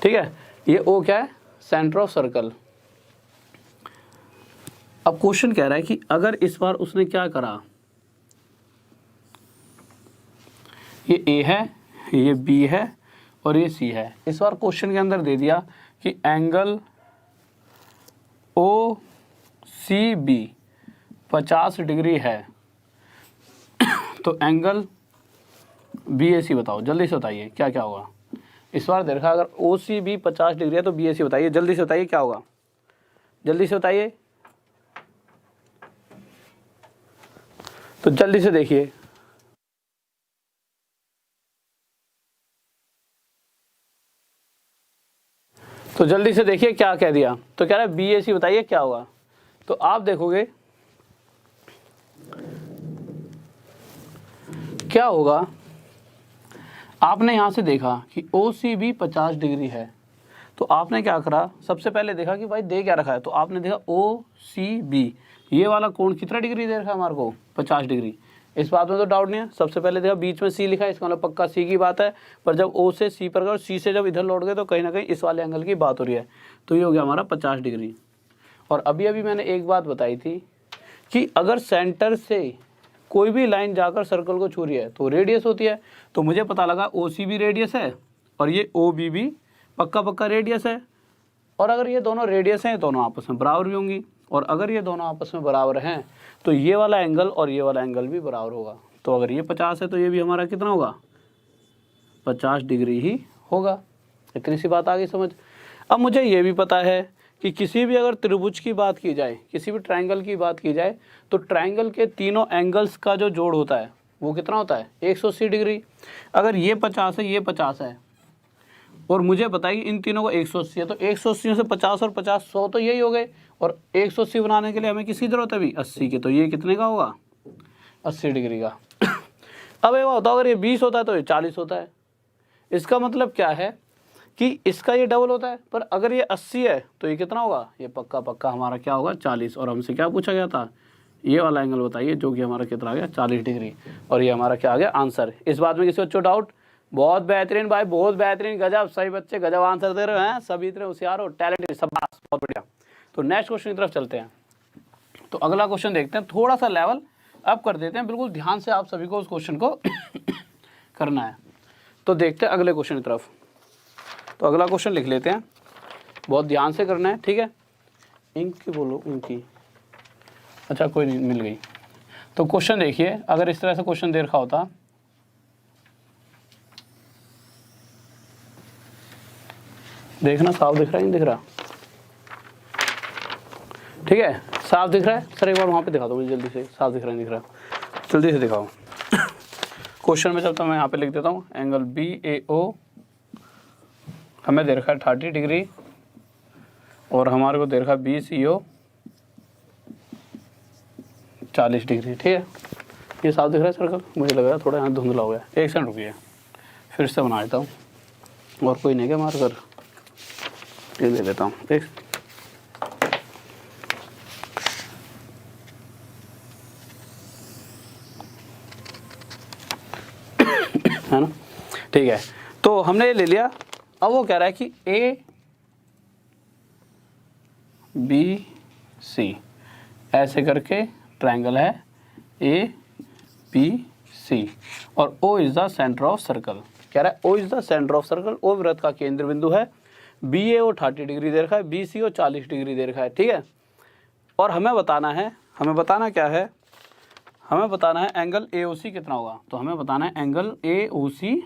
ठीक है। ये ओ क्या है, सेंटर ऑफ सर्कल। अब क्वेश्चन कह रहा है कि अगर इस बार उसने क्या करा, ये ए है, ये बी है और ये सी है। इस बार क्वेश्चन के अंदर दे दिया कि एंगल OCB 50 डिग्री है, तो एंगल BAC बताओ, जल्दी से बताइए क्या क्या होगा। इस बार देखा, अगर OCB 50 डिग्री है तो BAC बताइए, जल्दी से बताइए क्या होगा, जल्दी से बताइए। तो जल्दी से देखिए, तो जल्दी से देखिए क्या कह दिया। तो कह रहा है BAC बताइए क्या होगा। तो आप देखोगे क्या होगा, आपने यहाँ से देखा कि OCB 50 डिग्री है, तो आपने क्या करा, सबसे पहले देखा कि भाई दे क्या रखा है, तो आपने देखा OCB ये वाला कोण कितना डिग्री दे रखा है हमारे को, 50 डिग्री। इस बात में तो डाउट नहीं है। सबसे पहले देखा बीच में C लिखा है, इसका मतलब पक्का C की बात है। पर जब O से C पर गए और C से जब इधर लौट गए तो कहीं ना कहीं इस वाले एंगल की बात हो रही है। तो ये हो गया हमारा 50 डिग्री। और अभी अभी मैंने एक बात बताई थी कि अगर सेंटर से कोई भी लाइन जाकर सर्कल को छू रही है तो रेडियस होती है। तो मुझे पता लगा ओ सी भी रेडियस है और ये ओ बी भी पक्का पक्का रेडियस है। और अगर ये दोनों रेडियस हैं दोनों आपस में बराबर भी होंगी, और अगर ये दोनों आपस में बराबर हैं तो ये वाला एंगल और ये वाला एंगल भी बराबर होगा। तो अगर ये 50 है तो ये भी हमारा कितना होगा, 50 डिग्री ही होगा। इतनी सी बात आ गई समझ। अब मुझे ये भी पता है कि किसी भी अगर त्रिभुज की बात की जाए, किसी भी ट्रायंगल की बात की जाए, तो ट्रायंगल के तीनों एंगल्स का जो जोड़ होता है वो कितना होता है, 180 डिग्री। अगर ये 50 है, ये 50 है, और मुझे पता है कि इन तीनों को 180 है, तो 180 से 50 और 50 100 तो यही हो गए। और 180 बनाने के लिए हमें किसकी जरूरत है अभी, 80 की। तो ये कितने का होगा, 80 डिग्री का। अब ये होता है अगर ये 20 होता है तो ये 40 होता है। इसका मतलब क्या है कि इसका ये डबल होता है, पर अगर ये 80 है तो ये कितना होगा, ये पक्का पक्का हमारा क्या होगा, 40। और हमसे क्या पूछा गया था, ये वाला एंगल बताइए, जो कि हमारा कितना आ गया, 40 डिग्री। और ये हमारा क्या आ गया, आंसर। इस बात में किसी बच्चों डाउट? बहुत बेहतरीन भाई, बहुत बेहतरीन, गजब, सही बच्चे, गजब आंसर दे रहे हैं, सभी इतने होशियार हो, टैलेंटेड, शाबाश, बहुत बढ़िया। तो नेक्स्ट क्वेश्चन की तरफ चलते हैं। तो अगला क्वेश्चन देखते हैं, थोड़ा सा लेवल अप कर देते हैं, बिल्कुल ध्यान से आप सभी को उस क्वेश्चन को करना है। तो देखते हैं अगले क्वेश्चन की तरफ। तो अगला क्वेश्चन लिख लेते हैं, बहुत ध्यान से करना है, ठीक है। इंक की बोलो, उनकी, अच्छा कोई नहीं, मिल गई। तो क्वेश्चन देखिए, अगर इस तरह से क्वेश्चन दे रखा होता, देखना साफ दिख रहा है, नहीं दिख रहा, ठीक है, साफ दिख रहा है सर, एक बार वहाँ पे दिखा दो मुझे जल्दी से, साफ दिख रहा है, नहीं दिख रहा, जल्दी से दिखाओ। क्वेश्चन में चलता मैं यहाँ पे लिख देता हूँ, एंगल बी ए ओ हमें दे रखा है 30 डिग्री, और हमारे को दे रखा है बी सी ओ 40 डिग्री, ठीक है। ये साफ दिख रहा है सर्कल, मुझे लग रहा है थोड़ा यहाँ धुंधला हो गया। एक सेकंड रुकिए, फिर से बना देता हूँ, और कोई नहीं क्या मार कर, ये दे देता हूँ, देख, है ना, ठीक है। तो हमने ये ले लिया। अब वो कह रहा है कि ए बी सी ऐसे करके ट्रायंगल है ए बी सी, और O is the centre of circle. कह रहा है O is the centre of circle, O वृत्त का केंद्र बिंदु है, बी ए ओ 30 डिग्री दे रखा है, बी सी ओ 40 डिग्री दे रखा है, ठीक है। और हमें बताना है, हमें बताना क्या है, हमें बताना है एंगल ए ओ सी कितना होगा। तो हमें बताना है एंगल ए ओ सी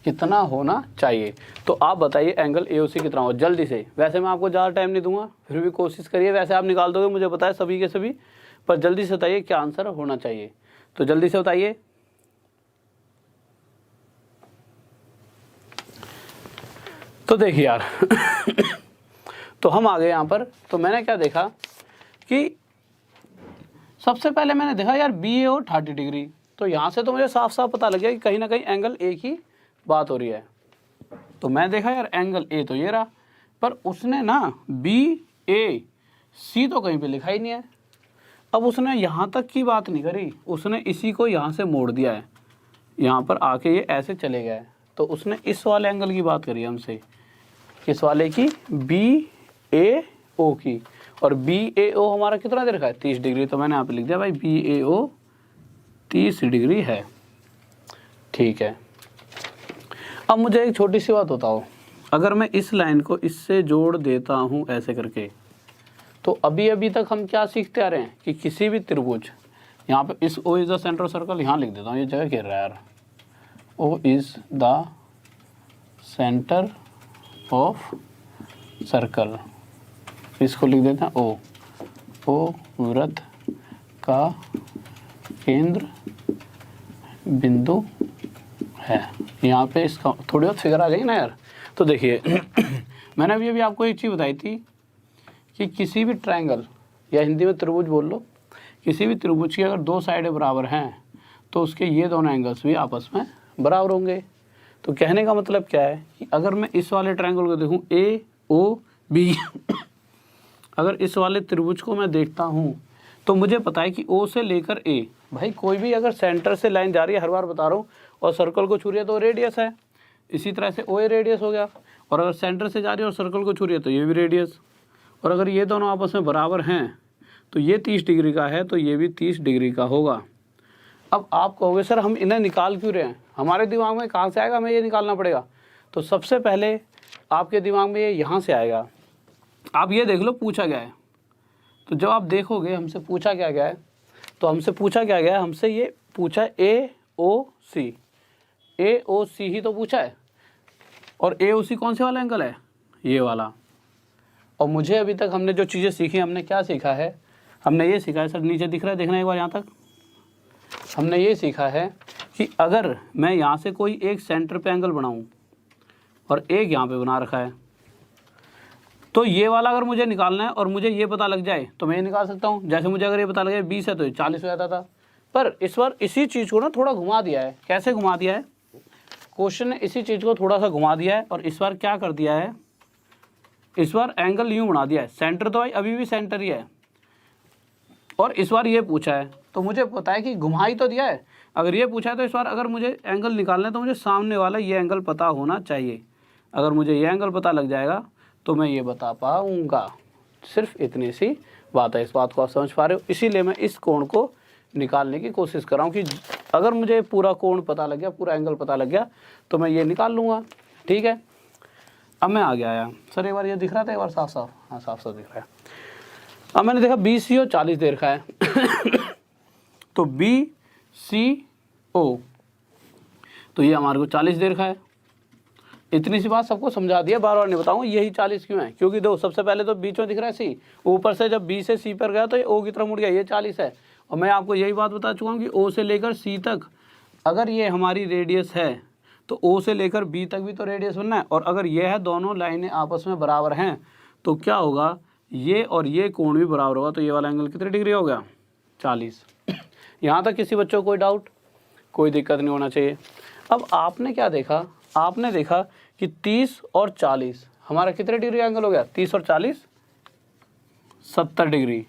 कितना होना चाहिए। तो आप बताइए एंगल ए ओ सी कितना होगा जल्दी से। वैसे मैं आपको ज़्यादा टाइम नहीं दूंगा, फिर भी कोशिश करिए, वैसे आप निकाल दोगे मुझे पता है सभी के सभी, पर जल्दी से बताइए क्या आंसर होना चाहिए। तो जल्दी से बताइए। तो देखिए यार तो हम आ गए यहाँ पर। तो मैंने क्या देखा कि सबसे पहले मैंने देखा यार बी ए और 30 डिग्री, तो यहाँ से तो मुझे साफ साफ पता लग गया कि कहीं ना कहीं एंगल ए की बात हो रही है। तो मैं देखा यार एंगल ए तो ये रहा, पर उसने ना बी ए सी तो कहीं पे लिखा ही नहीं है। अब उसने यहाँ तक की बात नहीं करी, उसने इसी को यहाँ से मोड़ दिया है, यहाँ पर आके ये ऐसे चले गए। तो उसने इस वाले एंगल की बात करी हमसे, किस वाले की, बी ए ओ की। और बी ए ओ हमारा कितना दे रखा है, 30 डिग्री। तो मैंने यहाँ पे लिख दिया भाई बी ए ओ 30 डिग्री है, ठीक है। अब मुझे एक छोटी सी बात बताओ, अगर मैं इस लाइन को इससे जोड़ देता हूँ ऐसे करके, तो अभी अभी तक हम क्या सीखते आ रहे हैं कि किसी भी त्रिभुज, यहाँ पे इस O is the centre circle, यहाँ लिख देता हूँ, ये जगह घेर रहा है यार, O is the centre of circle, इसको लिख देते हैं ओ वृत्त का केंद्र बिंदु है। यहाँ पे इसका थोड़ी बहुत फिगर आ गई ना यार। तो देखिए मैंने अभी आपको एक चीज़ बताई थी कि किसी भी ट्रायंगल, या हिंदी में त्रिभुज बोल लो, किसी भी त्रिभुज की अगर दो साइडें बराबर हैं तो उसके ये दोनों एंगल्स भी आपस में बराबर होंगे। तो कहने का मतलब क्या है कि अगर मैं इस वाले ट्रायंगल को देखूँ ए ओ बी अगर इस वाले त्रिभुज को मैं देखता हूँ तो मुझे पता है कि ओ से लेकर ए, भाई कोई भी अगर सेंटर से लाइन जा रही है, हर बार बता रहा हूँ, और सर्कल को छू रही है तो रेडियस है, इसी तरह से ओ ए रेडियस हो गया। और अगर सेंटर से जा रही है और सर्कल को छू रही है तो ये भी रेडियस। और अगर ये दोनों आपस में बराबर हैं तो ये 30 डिग्री का है, तो ये भी 30 डिग्री का होगा। अब आप कहोगे सर हम इन्हें निकाल क्यों रहे हैं, हमारे दिमाग में कहाँ से आएगा, हमें ये निकालना पड़ेगा। तो सबसे पहले आपके दिमाग में ये यहाँ से आएगा। आप ये देख लो पूछा गया है, तो जब आप देखोगे हमसे पूछा क्या गया है, तो हमसे पूछा क्या गया है, हमसे ये पूछा AOC, AOC ही तो पूछा है। और AOC कौन से वाला एंगल है, ये वाला। और मुझे अभी तक हमने जो चीज़ें सीखी, हमने क्या सीखा है, हमने ये सीखा है, सर नीचे दिख रहा है, देखना एक बार यहाँ तक। हमने ये सीखा है कि अगर मैं यहाँ से कोई एक सेंटर पे एंगल बनाऊँ और एक यहाँ पे बना रखा है, तो ये वाला अगर मुझे निकालना है और मुझे ये पता लग जाए तो मैं ये निकाल सकता हूँ। जैसे मुझे अगर ये पता लगे 20 है तो ये 40 हो जाता था। पर इस बार इसी चीज़ को ना थोड़ा घुमा दिया है। कैसे घुमा दिया है, क्वेश्चन ने इसी चीज़ को थोड़ा सा घुमा दिया है और इस बार क्या कर दिया है, इस बार एंगल यूँ बना दिया है। सेंटर तो भाई अभी भी सेंटर ही है, और इस बार ये पूछा है तो मुझे पता है कि घुमा ही तो दिया है। अगर ये पूछा है तो इस बार अगर मुझे एंगल निकालना है तो मुझे सामने वाला ये एंगल पता होना चाहिए। अगर मुझे ये एंगल पता लग जाएगा तो मैं ये बता पाऊँगा। सिर्फ इतनी सी बात है, इस बात को आप समझ पा रहे हो। इसीलिए मैं इस कोण को निकालने की कोशिश कर रहा हूँ कि अगर मुझे पूरा कोण पता लग गया, पूरा एंगल पता लग गया तो मैं ये निकाल लूँगा। ठीक है, अब मैं आ गया सर एक बार ये दिख रहा था, एक बार साफ साफ, हाँ साफ साफ दिख रहा है। अब मैंने देखा BC और 40 दे रखा है तो BCO, तो ये हमारे को 40 दे रखा है। इतनी सी बात सबको समझा दिया, बार बार नहीं बताऊँ यही 40 क्यों है, क्योंकि दो सबसे पहले तो बीच में दिख रहा है C, ऊपर से जब B से C पर गया तो ये O की तरफ मुड़ गया, ये 40 है। और मैं आपको यही बात बता चुका हूँ कि O से लेकर C तक अगर ये हमारी रेडियस है तो O से लेकर B तक भी तो रेडियस बनना है। और अगर ये है दोनों लाइनें आपस में बराबर हैं तो क्या होगा, ये और ये कोण भी बराबर होगा। तो ये वाला एंगल कितने डिग्री हो गया, 40। यहाँ तक किसी बच्चों को कोई डाउट, कोई दिक्कत नहीं होना चाहिए। अब आपने क्या देखा, आपने देखा कि 30 और 40 हमारा कितने डिग्री एंगल हो गया, 30 और 40 70 डिग्री।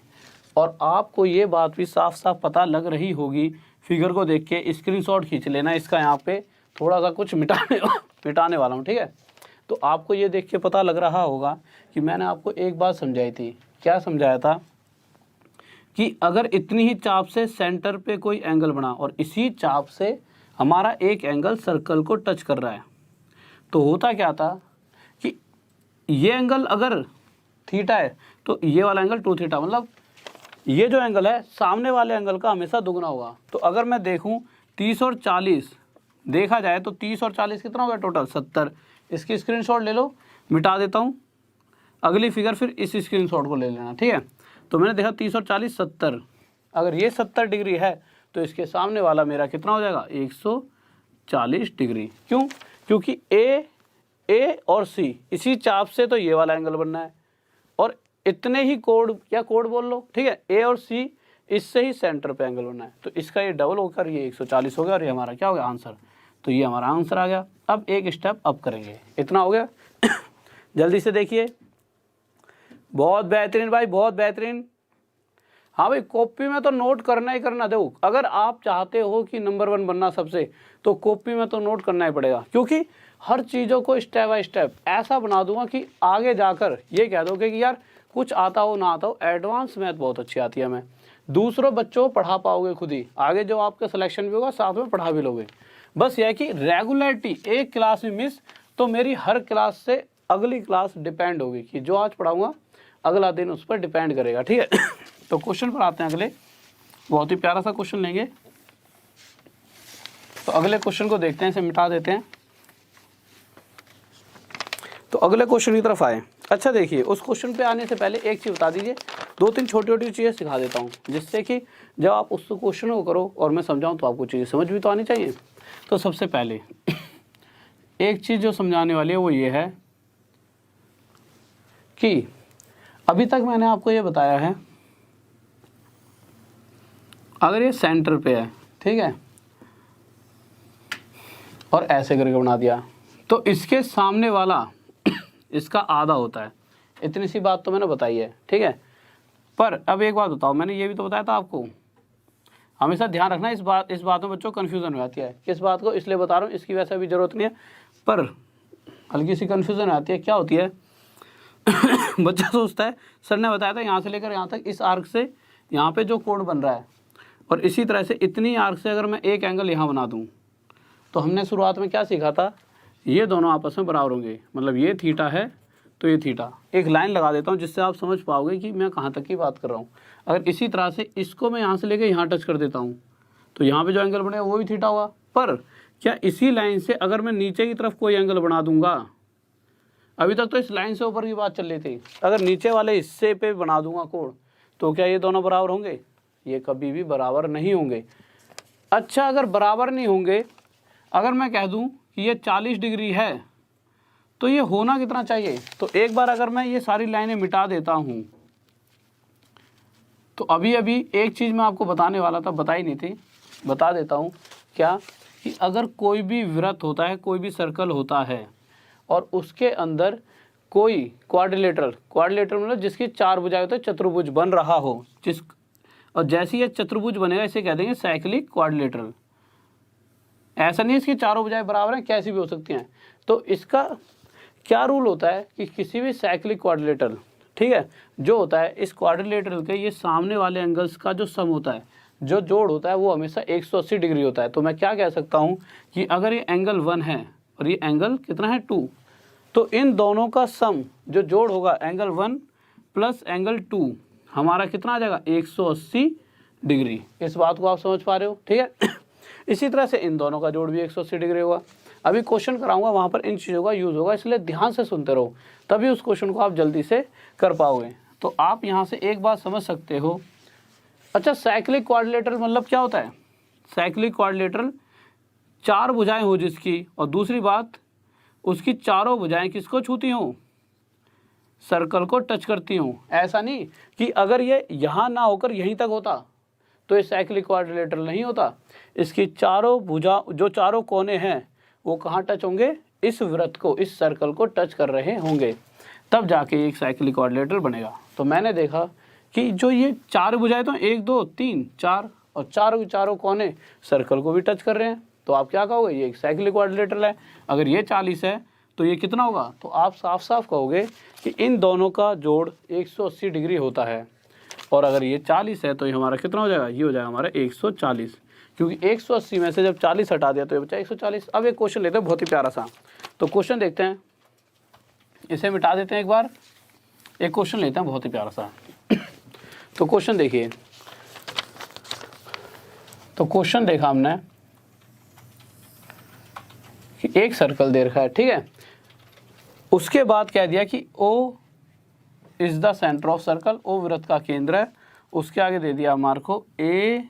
और आपको ये बात भी साफ साफ पता लग रही होगी, फिगर को देख के स्क्रीनशॉट खींच लेना इसका, यहाँ पे थोड़ा सा कुछ मिटाने वाला हूँ। ठीक है, तो आपको ये देख के पता लग रहा होगा कि मैंने आपको एक बात समझाई थी। क्या समझाया था कि अगर इतनी ही चाप से सेंटर पे कोई एंगल बना और इसी चाप से हमारा एक एंगल सर्कल को टच कर रहा है, तो होता क्या था कि ये एंगल अगर थीटा है तो ये वाला एंगल 2 थीटा, मतलब ये जो एंगल है सामने वाले एंगल का हमेशा दुगना होगा। तो अगर मैं देखूं 30 और 40 देखा जाए तो 30 और 40 कितना हो गया टोटल, 70। इसकी स्क्रीनशॉट ले लो, मिटा देता हूं, अगली फिगर फिर इस स्क्रीनशॉट को ले लेना। ठीक है, तो मैंने देखा 30 और 40 70, अगर ये 70 डिग्री है तो इसके सामने वाला मेरा कितना हो जाएगा, 140 डिग्री। क्यों, क्योंकि A और C इसी चाप से तो ये वाला एंगल बनना है, और इतने ही कोड या कोड बोल लो। ठीक है, A और C इससे ही सेंटर पे एंगल बनना है, तो इसका ये डबल होकर ये 140 हो गया और ये हमारा क्या हो गया आंसर। तो ये हमारा आंसर आ गया। अब एक स्टेप अप करेंगे, इतना हो गया जल्दी से देखिए, बहुत बेहतरीन भाई, बहुत बेहतरीन। हाँ भाई, कॉपी में तो नोट करना ही करना। दो, अगर आप चाहते हो कि नंबर 1 बनना सबसे, तो कॉपी में तो नोट करना ही पड़ेगा, क्योंकि हर चीज़ों को स्टेप बाय स्टेप ऐसा बना दूंगा कि आगे जाकर ये कह दोगे कि यार कुछ आता हो ना आता हो, एडवांस मैथ बहुत अच्छी आती है हमें। दूसरों बच्चों को पढ़ा पाओगे खुद ही, आगे जो आपका सिलेक्शन भी होगा साथ में पढ़ा भी लोगे। बस यह है कि रेगुलरिटी, एक क्लास में मिस तो मेरी हर क्लास से अगली क्लास डिपेंड होगी, कि जो आज पढ़ाऊँगा अगला दिन उस पर डिपेंड करेगा। ठीक है, तो क्वेश्चन पर आते हैं अगले, बहुत ही प्यारा सा क्वेश्चन लेंगे। तो अगले क्वेश्चन को देखते हैं, इसे मिटा देते हैं। तो अगले क्वेश्चन की तरफ आए। अच्छा देखिए, उस क्वेश्चन पे आने से पहले एक चीज़ बता दीजिए, 2-3 छोटी छोटी चीज़ें सिखा देता हूँ, जिससे कि जब आप उस क्वेश्चन को करो और मैं समझाऊँ तो आपको चीज़ें समझ भी तो आनी चाहिए। तो सबसे पहले एक चीज़ जो समझाने वाली है वो ये है कि अभी तक मैंने आपको ये बताया है, अगर ये सेंटर पे है, ठीक है, और ऐसे करके बना दिया, तो इसके सामने वाला इसका आधा होता है। इतनी सी बात तो मैंने बताई है। ठीक है, पर अब एक बात बताओ, मैंने ये भी तो बताया था आपको, हमेशा ध्यान रखना इस बात में बच्चों कन्फ्यूज़न हो जाती है। किस बात को इसलिए बता रहा हूँ, इसकी वैसे भी ज़रूरत नहीं है, पर हल्की सी कन्फ्यूज़न आती है। क्या होती है बच्चा सोचता है सर ने बताया था यहाँ से लेकर यहाँ तक इस आर्क से यहाँ पे जो कोण बन रहा है, और इसी तरह से इतनी आर्क से अगर मैं एक एंगल यहाँ बना दूँ, तो हमने शुरुआत में क्या सीखा था, ये दोनों आपस में बराबर होंगे, मतलब ये थीटा है तो ये थीटा। एक लाइन लगा देता हूँ जिससे आप समझ पाओगे कि मैं कहाँ तक की बात कर रहा हूँ। अगर इसी तरह से इसको मैं यहाँ से लेके यहाँ टच कर देता हूँ, तो यहाँ पे जो एंगल बनेगा वो भी थीटा होगा। पर क्या इसी लाइन से अगर मैं नीचे की तरफ कोई एंगल बना दूंगा, अभी तक तो इस लाइन से ऊपर की बात चल रही थी, अगर नीचे वाले हिस्से पे बना दूंगा कोण, तो क्या ये दोनों बराबर होंगे? ये कभी भी बराबर नहीं होंगे। अच्छा, अगर बराबर नहीं होंगे, अगर मैं कह दूं कि ये 40 डिग्री है, तो ये होना कितना चाहिए? तो एक बार अगर मैं ये सारी लाइनें मिटा देता हूं, तो अभी अभी एक चीज़ मैं आपको बताने वाला था, बताई नहीं थी, बता देता हूं। क्या कि अगर कोई भी वृत्त होता है, कोई भी सर्कल होता है, और उसके अंदर कोई क्वाड्रिलेटरल मतलब जिसकी 4 भुजाएं होती है, चतुर्भुज बन रहा हो, और जैसे ये चतुर्भुज बनेगा इसे कह देंगे साइक्लिक क्वाड्रिलेटरल। ऐसा नहीं है इसकी चारों भुजाएं बराबर हैं, कैसी भी हो सकती हैं। तो इसका क्या रूल होता है कि किसी भी साइक्लिक क्वाड्रिलेटरल, ठीक है, जो होता है इस क्वाड्रिलेटरल के ये सामने वाले एंगल्स का जो सम होता है, जो जोड़ होता है, वो हमेशा 180 डिग्री होता है। तो मैं क्या कह सकता हूँ कि अगर ये एंगल 1 है और ये एंगल कितना है 2, तो इन दोनों का सम जो जोड़ होगा एंगल 1 प्लस एंगल 2 हमारा कितना आ जाएगा? 180 डिग्री। इस बात को आप समझ पा रहे हो, ठीक है। इसी तरह से इन दोनों का जोड़ भी 180 डिग्री होगा। अभी क्वेश्चन कराऊंगा, वहाँ पर इन चीज़ों का यूज़ होगा, इसलिए ध्यान से सुनते रहो, तभी उस क्वेश्चन को आप जल्दी से कर पाओगे। तो आप यहाँ से एक बात समझ सकते हो। अच्छा, साइक्लिक क्वाड्रिलेटरल मतलब क्या होता है? साइक्लिक क्वाड्रिलेटरल 4 भुजाएं हो जिसकी, और दूसरी बात उसकी चारों भुजाएं किसको छूती हों? सर्कल को टच करती हूँ। ऐसा नहीं कि अगर ये यहाँ ना होकर यहीं तक होता तो ये साइक्लिक क्वाड्रिलेटरल नहीं होता। इसकी चारों भुजा, जो चारों कोने हैं, वो कहाँ टच होंगे? इस वृत्त को, इस सर्कल को टच कर रहे होंगे, तब जाके एक साइक्लिक क्वाड्रिलेटरल बनेगा। तो मैंने देखा कि जो ये 4 भुजाएं तो 1 2 3 4, और चारों कोने सर्कल को भी टच कर रहे हैं, तो आप क्या कहोगे? ये एक साइक्लिक क्वाड्रिलेटरल है। अगर ये 40 है तो ये कितना होगा? तो आप साफ साफ कहोगे कि इन दोनों का जोड़ 180 डिग्री होता है। और अगर ये 40 है तो ये हमारा कितना हो जाएगा? ये हो जाएगा हमारा 140, क्योंकि 180 में से जब 40 हटा दिया तो ये बचा 140। अब एक क्वेश्चन लेते हैं बहुत ही प्यारा सा, तो क्वेश्चन देखते हैं, इसे मिटा देते हैं एक बार, एक क्वेश्चन लेते हैं बहुत ही प्यारा सा। तो क्वेश्चन देखिए, तो क्वेश्चन देखा हमने कि एक सर्कल दे रखा है, ठीक है, उसके बाद कह दिया कि O is the centre of circle, O वृत्त का केंद्र है। उसके आगे दे दिया हमारे को A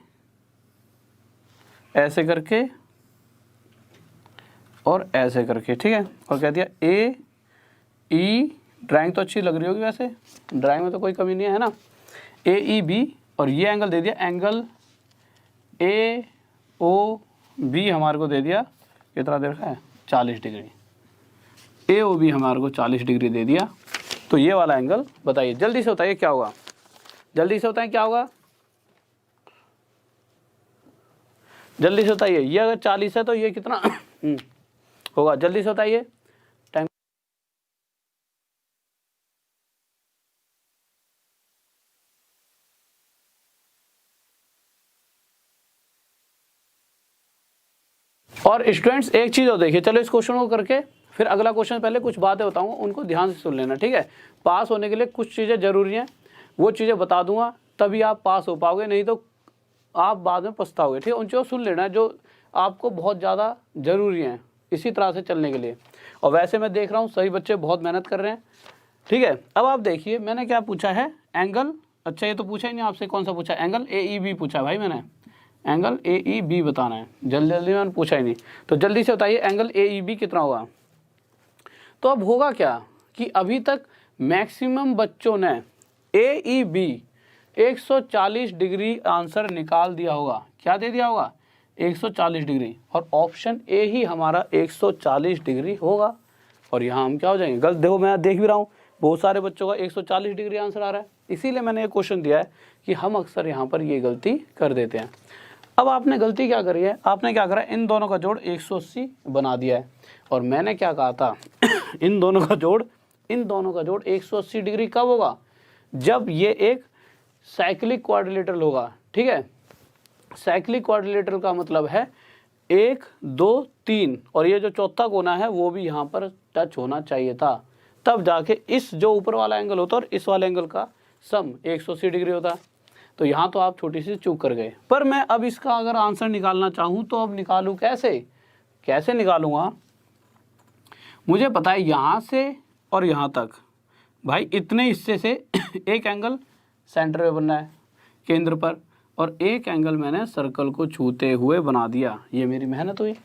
ऐसे करके और ऐसे करके, ठीक है, और कह दिया A E, ड्राइंग तो अच्छी लग रही होगी, वैसे ड्राइंग में तो कोई कमी नहीं है ना, AEB, और ये एंगल दे दिया एंगल AOB हमारे को दे दिया, कितना दे रखा है? 40 डिग्री। AOB हमारे को 40 डिग्री दे दिया। तो ये वाला एंगल बताइए, जल्दी से बताइए क्या होगा? जल्दी से बताइए क्या होगा? जल्दी से बताइए। ये अगर 40 है तो ये कितना होगा? जल्दी से बताइए, टाइम। और स्टूडेंट्स एक चीज़ और देखिए, चलो इस क्वेश्चन को करके फिर अगला क्वेश्चन, पहले कुछ बातें बताऊंगा, उनको ध्यान से सुन लेना, ठीक है। पास होने के लिए कुछ चीज़ें ज़रूरी हैं, वो चीज़ें बता दूंगा, तभी आप पास हो पाओगे, नहीं तो आप बाद में पछताओगे, ठीक है। उन चीज़ों को सुन लेना जो आपको बहुत ज़्यादा ज़रूरी हैं इसी तरह से चलने के लिए। और वैसे मैं देख रहा हूँ सभी बच्चे बहुत मेहनत कर रहे हैं, ठीक है। अब आप देखिए मैंने क्या पूछा है, एंगल, अच्छा ये तो पूछा ही नहीं आपसे, कौन सा पूछा? एंगल AEB पूछा भाई मैंने, एंगल AEB बताना है, जल्दी मैंने पूछा ही नहीं। तो जल्दी से बताइए एंगल AEB कितना होगा? तो अब होगा क्या कि अभी तक मैक्सिमम बच्चों ने AEB 140 डिग्री आंसर निकाल दिया होगा। क्या दे दिया होगा? 140 डिग्री, और ऑप्शन A ही हमारा 140 डिग्री होगा। और यहाँ हम क्या हो जाएंगे? गलत। देखो मैं देख भी रहा हूँ बहुत सारे बच्चों का 140 डिग्री आंसर आ रहा है, इसीलिए मैंने ये क्वेश्चन दिया है कि हम अक्सर यहाँ पर ये गलती कर देते हैं। अब आपने गलती क्या करी है? आपने क्या करा? इन दोनों का जोड़ 180 बना दिया है, और मैंने क्या कहा था इन दोनों का जोड़ 180 डिग्री कब होगा? जब ये एक साइक्लिक क्वाड्रिलेटरल होगा, ठीक है। साइक्लिक क्वाड्रिलेटरल का मतलब है 1 2 3 और ये जो चौथा कोना है वो भी यहाँ पर टच होना चाहिए था, तब जाके इस जो ऊपर वाला एंगल होता है और इस वाले एंगल का सम 180 डिग्री होता। तो यहाँ तो आप छोटी सी चूक कर गए। पर मैं अब इसका अगर आंसर निकालना चाहूँ तो अब निकालूँ कैसे निकालूँगा? मुझे पता है यहाँ से और यहाँ तक भाई इतने हिस्से से एक एंगल सेंटर में बनना है केंद्र पर, और एक एंगल मैंने सर्कल को छूते हुए बना दिया। ये मेरी मेहनत हुई।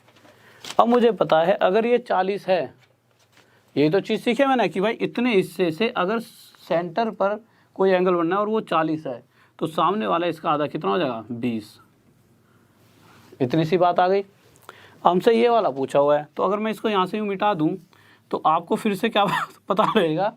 अब मुझे पता है अगर ये 40 है, यही तो चीज़ सीखे मैंने कि भाई इतने हिस्से से अगर सेंटर पर कोई एंगल बनना है और वो 40 है तो सामने वाला इसका आधा कितना हो जाएगा? 20। इतनी सी बात आ गई। हमसे ये वाला पूछा हुआ है, तो अगर मैं इसको यहाँ से यूँ मिटा दूँ तो आपको फिर से क्या पता रहेगा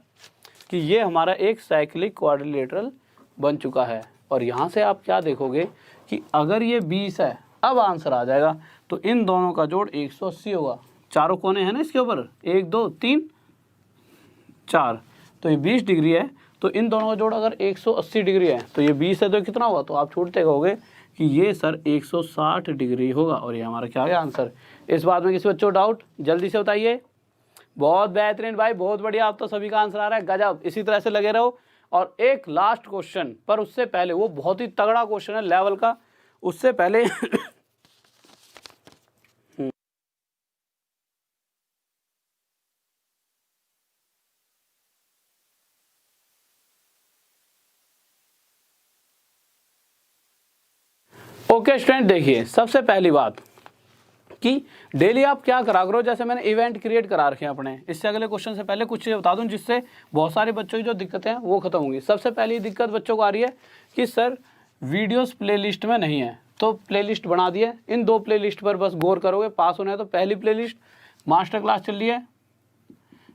कि ये हमारा एक साइक्लिक क्वाड्रिलेटरल बन चुका है। और यहाँ से आप क्या देखोगे कि अगर ये 20 है, अब आंसर आ जाएगा। तो इन दोनों का जोड़ 180 होगा। चारों कोने हैं ना इसके ऊपर, 1 2 3 4, तो ये 20 डिग्री है। तो इन दोनों का जोड़ अगर 180 डिग्री है तो ये 20 है तो कितना होगा? तो आप छूटते कहोगे कि ये सर 160 डिग्री होगा। और ये हमारा क्या है आंसर। इस बात में किसी बच्चों को डाउट? जल्दी से बताइए। बहुत बेहतरीन भाई, बहुत बढ़िया, आप तो सभी का आंसर आ रहा है, गजब। इसी तरह से लगे रहो। और एक लास्ट क्वेश्चन, पर उससे पहले, वो बहुत ही तगड़ा क्वेश्चन है लेवल का, उससे पहले ओके स्टूडेंट, देखिए सबसे पहली बात कि डेली आप क्या करा करो, जैसे मैंने इवेंट क्रिएट करा रखे हैं अपने। इससे अगले क्वेश्चन से पहले कुछ चीज़ें बता दूं जिससे बहुत सारे बच्चों की जो दिक्कतें हैं वो खत्म होंगी। सबसे पहली दिक्कत बच्चों को आ रही है कि सर वीडियोस प्लेलिस्ट में नहीं है, तो प्लेलिस्ट बना दिए। इन 2 प्लेलिस्ट पर बस गौर करोगे, पास होना है। तो पहली प्लेलिस्ट मास्टर क्लास चल रही है,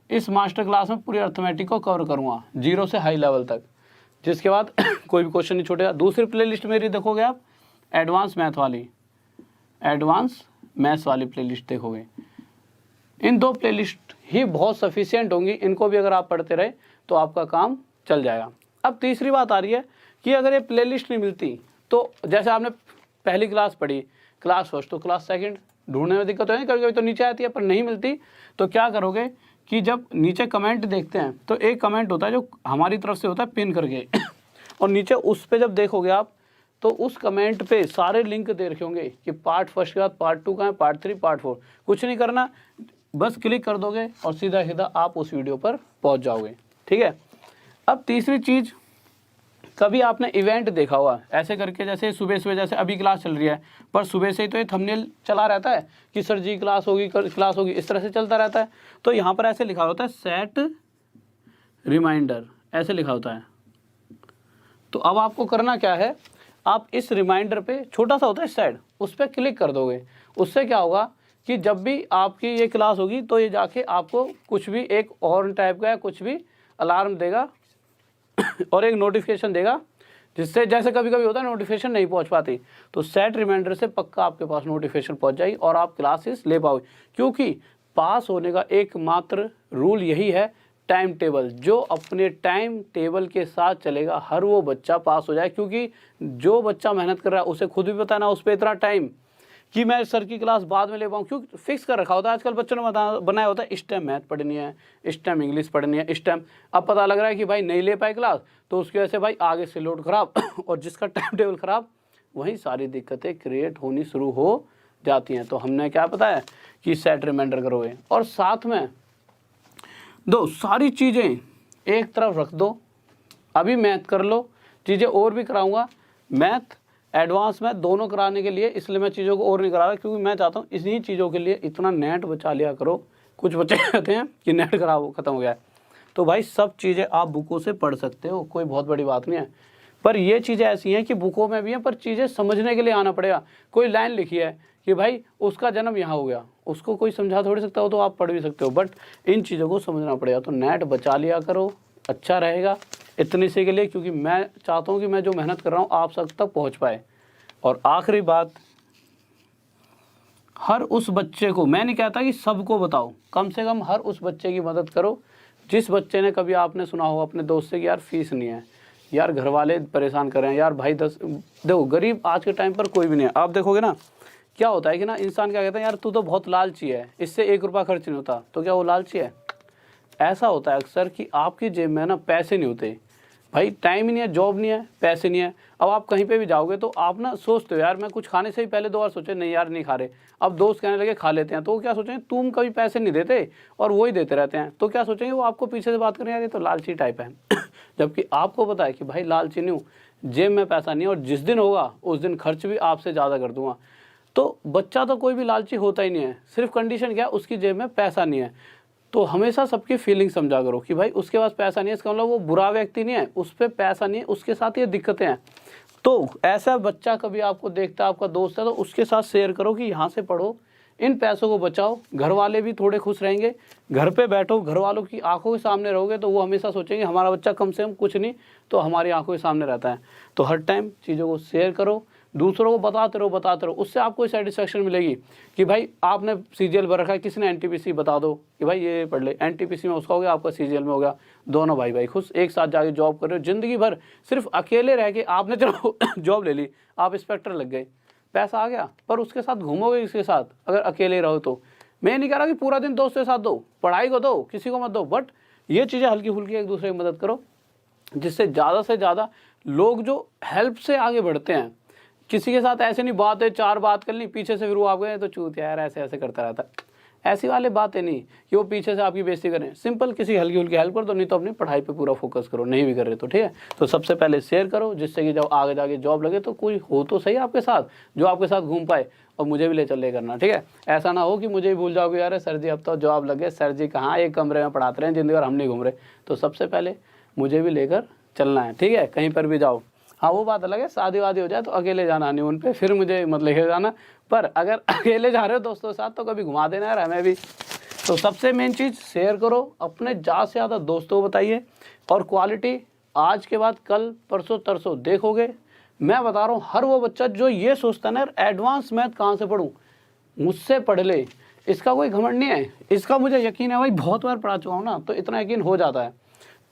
इस मास्टर क्लास में पूरी अर्थमेटिक को कवर करूँगा 0 से हाई लेवल तक, जिसके बाद कोई भी क्वेश्चन नहीं छूटेगा। दूसरी प्लेलिस्ट मेरी देखोगे आप, एडवांस मैथ वाली प्लेलिस्ट देखोगे। इन 2 प्लेलिस्ट ही बहुत सफिशिएंट होंगी, इनको भी अगर आप पढ़ते रहे तो आपका काम चल जाएगा। अब तीसरी बात आ रही है कि अगर ये प्लेलिस्ट नहीं मिलती तो जैसे आपने पहली क्लास पढ़ी, क्लास फर्स्ट तो क्लास सेकंड, ढूंढने में दिक्कत है, कभी कभी तो नीचे आती है पर नहीं मिलती। तो क्या करोगे कि जब नीचे कमेंट देखते हैं तो एक कमेंट होता है जो हमारी तरफ से होता है पिन करके और नीचे उस पर जब देखोगे आप तो उस कमेंट पे सारे लिंक दे रखे होंगे कि पार्ट फर्स्ट के बाद पार्ट 2 का है, पार्ट 3, पार्ट 4। कुछ नहीं करना, बस क्लिक कर दोगे और सीधा सीधा आप उस वीडियो पर पहुंच जाओगे, ठीक है। अब तीसरी चीज़, कभी आपने इवेंट देखा हुआ ऐसे करके, जैसे सुबह जैसे अभी क्लास चल रही है पर सुबह से ही तो ये थंबनेल चला रहता है कि सर जी क्लास होगी, इस तरह से चलता रहता है। तो यहाँ पर ऐसे लिखा होता है सेट रिमाइंडर, ऐसे लिखा होता है। तो अब आपको करना क्या है, आप इस रिमाइंडर पे, छोटा सा होता है इस साइड, उस पर क्लिक कर दोगे। उससे क्या होगा कि जब भी आपकी ये क्लास होगी तो ये जाके आपको कुछ भी एक हॉर्न टाइप का या कुछ भी अलार्म देगा और एक नोटिफिकेशन देगा, जिससे जैसे कभी कभी होता है नोटिफिकेशन नहीं पहुंच पाती, तो सेट रिमाइंडर से पक्का आपके पास नोटिफिकेशन पहुंच जाएगी और आप क्लासेस ले पाओगे। क्योंकि पास होने का एकमात्र रूल यही है, टाइम टेबल। जो अपने टाइम टेबल के साथ चलेगा हर वो बच्चा पास हो जाए। क्योंकि जो बच्चा मेहनत कर रहा है उसे खुद भी पता ना उस पर इतना टाइम कि मैं सर की क्लास बाद में ले पाऊँ, क्योंकि फिक्स कर रखा होता है। आजकल बच्चों ने बनाया होता है स्टेम मैथ पढ़नी है, स्टेम इंग्लिश पढ़नी है, स्टेम। अब पता लग रहा है कि भाई नहीं ले पाए क्लास, तो उसकी वजह से भाई आगे से लोड खराब और जिसका टाइम टेबल खराब, वहीं सारी दिक्कतें क्रिएट होनी शुरू हो जाती हैं। तो हमने क्या पता है कि सेट रिमाइंडर करोगे और साथ में दो सारी चीज़ें एक तरफ रख दो। अभी मैथ कर लो, चीज़ें और भी कराऊंगा, मैथ एडवांस मैथ दोनों कराने के लिए, इसलिए मैं चीज़ों को और नहीं करा रहा, क्योंकि मैं चाहता हूँ इन्हीं चीज़ों के लिए इतना नेट बचा लिया करो। कुछ बच्चे कहते हैं कि नेट ख़त्म हो गया है, तो भाई सब चीज़ें आप बुकों से पढ़ सकते हो, कोई बहुत बड़ी बात नहीं है। पर ये चीज़ें ऐसी हैं कि बुकों में भी हैं, पर चीज़ें समझने के लिए आना पड़ेगा। कोई लाइन लिखी है कि भाई उसका जन्म यहाँ हो गया, उसको कोई समझा थोड़ी सकता हो, तो आप पढ़ भी सकते हो, बट इन चीज़ों को समझना पड़ेगा। तो नेट बचा लिया करो, अच्छा रहेगा इतने से के लिए, क्योंकि मैं चाहता हूँ कि मैं जो मेहनत कर रहा हूँ आप सब तक पहुँच पाए। और आखिरी बात, हर उस बच्चे को, मैं नहीं कहता कि सबको बताओ, कम से कम हर उस बच्चे की मदद करो जिस बच्चे ने, कभी आपने सुना हो अपने दोस्त से कि यार फीस नहीं है यार घर वाले परेशान कर रहे हैं यार भाई 10, देखो गरीब आज के टाइम पर कोई भी नहीं है। आप देखोगे ना क्या होता है कि ना इंसान क्या कहता है यार तू तो बहुत लालची है, इससे 1 रुपया खर्च नहीं होता, तो क्या वो लालची है? ऐसा होता है अक्सर कि आपकी जेब में ना पैसे नहीं होते भाई, टाइम ही नहीं है, जॉब नहीं है, पैसे नहीं है। अब आप कहीं पे भी जाओगे तो आप ना सोचते हो यार मैं कुछ खाने से ही पहले 2 बार सोचे नहीं यार नहीं खा रहे, अब दोस्त कहने लगे खा लेते हैं, तो वो क्या सोचेंगे तुम कभी पैसे नहीं देते और वो ही देते रहते हैं, तो क्या सोचेंगे वो आपको पीछे से बात करें यार ये तो लालची टाइप है। जबकि आपको पता है कि भाई लालची नहीं हूँ, जेब में पैसा नहीं है और जिस दिन होगा उस दिन खर्च भी आपसे ज़्यादा कर दूंगा। तो बच्चा तो कोई भी लालची होता ही नहीं है, सिर्फ कंडीशन क्या है उसकी जेब में पैसा नहीं है। तो हमेशा सबकी फीलिंग समझा करो कि भाई उसके पास पैसा नहीं है इसका मतलब वो बुरा व्यक्ति नहीं है, उस पर पैसा नहीं है, उसके साथ ये दिक्कतें हैं। तो ऐसा बच्चा कभी आपको देखता है आपका दोस्त है तो उसके साथ शेयर करो कि यहाँ से पढ़ो, इन पैसों को बचाओ, घर वाले भी थोड़े खुश रहेंगे। घर पे बैठो, घर वालों की आंखों के सामने रहोगे तो वो हमेशा सोचेंगे हमारा बच्चा कम से कम कुछ नहीं तो हमारी आंखों के सामने रहता है। तो हर टाइम चीज़ों को शेयर करो, दूसरों को बताते रहो, उससे आपको सेटिस्फेक्शन मिलेगी कि भाई आपने सीजीएल भर रखा है, किसी ने एनटीपीसी बता दो कि भाई ये पढ़ ले, एनटीपीसी में उसका हो गया आपका सीजीएल में हो गया, दोनों भाई भाई खुश, एक साथ जाके जॉब कर रहे हो। ज़िंदगी भर सिर्फ अकेले रह के आपने चलो जॉब ले ली, आप इंस्पेक्टर लग गए, पैसा आ गया, पर उसके साथ घूमोगे इसके साथ अगर अकेले रहो तो। मैं नहीं कह रहा कि पूरा दिन दोस्तों के साथ दो, पढ़ाई को दो, किसी को मत दो, बट ये चीज़ें हल्की फुल्की एक दूसरे की मदद करो, जिससे ज़्यादा से ज़्यादा लोग जो हेल्प से आगे बढ़ते हैं। किसी के साथ ऐसे नहीं बात है 4 बात कर ली पीछे से फिर वो आप गए तो चूत यार ऐसे ऐसे करता रहता है, ऐसी वाली बातें नहीं कि वो पीछे से आपकी बेइज्जती करें। सिंपल किसी हल्की हल्की हेल्प करो, तो नहीं तो अपनी पढ़ाई पे पूरा फोकस करो, नहीं भी कर रहे तो ठीक है। तो सबसे पहले शेयर करो जिससे कि जब आगे जाके जॉब लगे तो कोई हो तो सही आपके साथ जो आपके साथ घूम पाए, और मुझे भी ले चले करना ठीक है। ऐसा ना हो कि मुझे ही भूल जाओगे यार सर जी अब तो जॉब लगे, सर जी कहाँ एक कमरे में पढ़ाते रहे जिंदगी भर हम नहीं घूम रहे। तो सबसे पहले मुझे भी लेकर चलना है ठीक है, कहीं पर भी जाओ। हाँ वो बात अलग है शादी वादी हो जाए तो अकेले जाना हनीमून पे, फिर मुझे मत लेके जाना, पर अगर अकेले जा रहे हो दोस्तों के साथ तो कभी घुमा देना यार हमें भी। तो सबसे मेन चीज़ शेयर करो, अपने ज़्यादा से ज़्यादा दोस्तों को बताइए, और क्वालिटी आज के बाद कल परसों तरसों देखोगे। मैं बता रहा हूँ हर वो बच्चा जो ये सोचता है ना यार एडवांस मैथ कहाँ से पढ़ूँ, मुझसे पढ़ ले, इसका कोई घमंड नहीं है, इसका मुझे यकीन है भाई, बहुत बार पढ़ा चुका हूँ ना, तो इतना यकीन हो जाता है।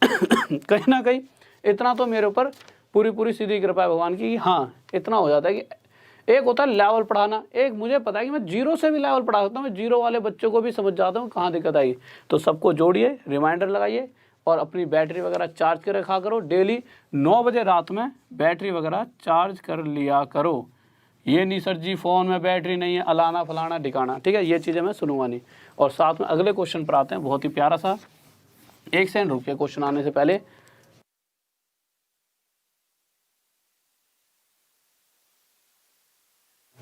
कहीं ना कहीं इतना तो मेरे ऊपर पूरी सीधी कृपा है भगवान की, हाँ इतना हो जाता है कि एक होता है लेवल पढ़ाना, एक मुझे पता है कि मैं जीरो से भी लेवल पढ़ा सकता हूँ, मैं जीरो वाले बच्चों को भी समझ जाता हूँ कहाँ दिक्कत आई। तो सबको जोड़िए, रिमाइंडर लगाइए और अपनी बैटरी वगैरह चार्ज कर रखा करो, डेली 9 बजे रात में बैटरी वगैरह चार्ज कर लिया करो। ये नहीं सर जी फ़ोन में बैटरी नहीं है अलाना फलाना ढिकाना, ठीक है, ये चीज़ें मैं सुनूंगा नहीं। और साथ में अगले क्वेश्चन पर आते हैं, बहुत ही प्यारा सा, 1 सेकंड रुकिए क्वेश्चन आने से पहले।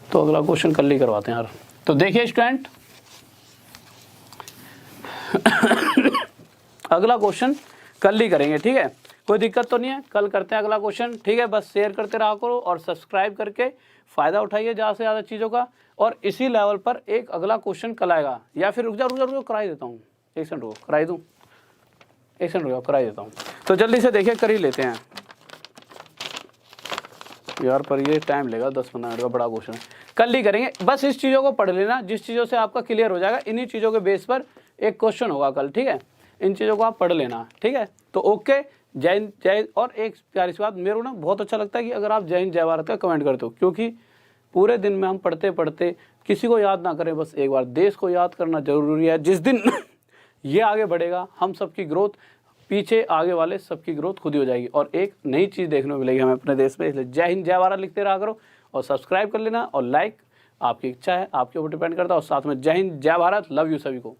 तो अगला क्वेश्चन कल ही करवाते हैं यार। तो देखिए स्टूडेंट, अगला क्वेश्चन कल ही करेंगे ठीक है, कोई दिक्कत तो नहीं है, कल करते हैं अगला क्वेश्चन ठीक है। बस शेयर करते रहा करो और सब्सक्राइब करके फ़ायदा उठाइए ज़्यादा से ज़्यादा चीज़ों का। और इसी लेवल पर एक अगला क्वेश्चन कल आएगा, या फिर रुक जाओ कराई देता हूँ, 1 सेकंड रुको, कराई दूँ, 1 सेकंड रुको कराई देता हूँ। तो जल्दी से देखिए कर ही लेते हैं यार, पर ये टाइम लेगा 10-15 मिनट का, बड़ा क्वेश्चन है, कल ही करेंगे। बस इस चीज़ों को पढ़ लेना जिस चीज़ों से आपका क्लियर हो जाएगा, इन्हीं चीज़ों के बेस पर एक क्वेश्चन होगा कल ठीक है, इन चीज़ों को आप पढ़ लेना ठीक है। तो ओके, जय हिंद जय। और एक प्यारी सी बात, मेरे को ना बहुत अच्छा लगता है कि अगर आप जय हिंद जय भारत का कमेंट करते हो, क्योंकि पूरे दिन में हम पढ़ते पढ़ते किसी को याद ना करें, बस एक बार देश को याद करना जरूरी है। जिस दिन ये आगे बढ़ेगा हम सबकी ग्रोथ, पीछे आगे वाले सबकी ग्रोथ खुद ही हो जाएगी और एक नई चीज़ देखने को मिलेगी हमें अपने देश में। इसलिए जय हिंद जय भारत लिखते रहा करो और सब्सक्राइब कर लेना, और लाइक आपकी इच्छा है, आपके ऊपर डिपेंड करता है। और साथ में जय हिंद जय भारत, लव यू सभी को।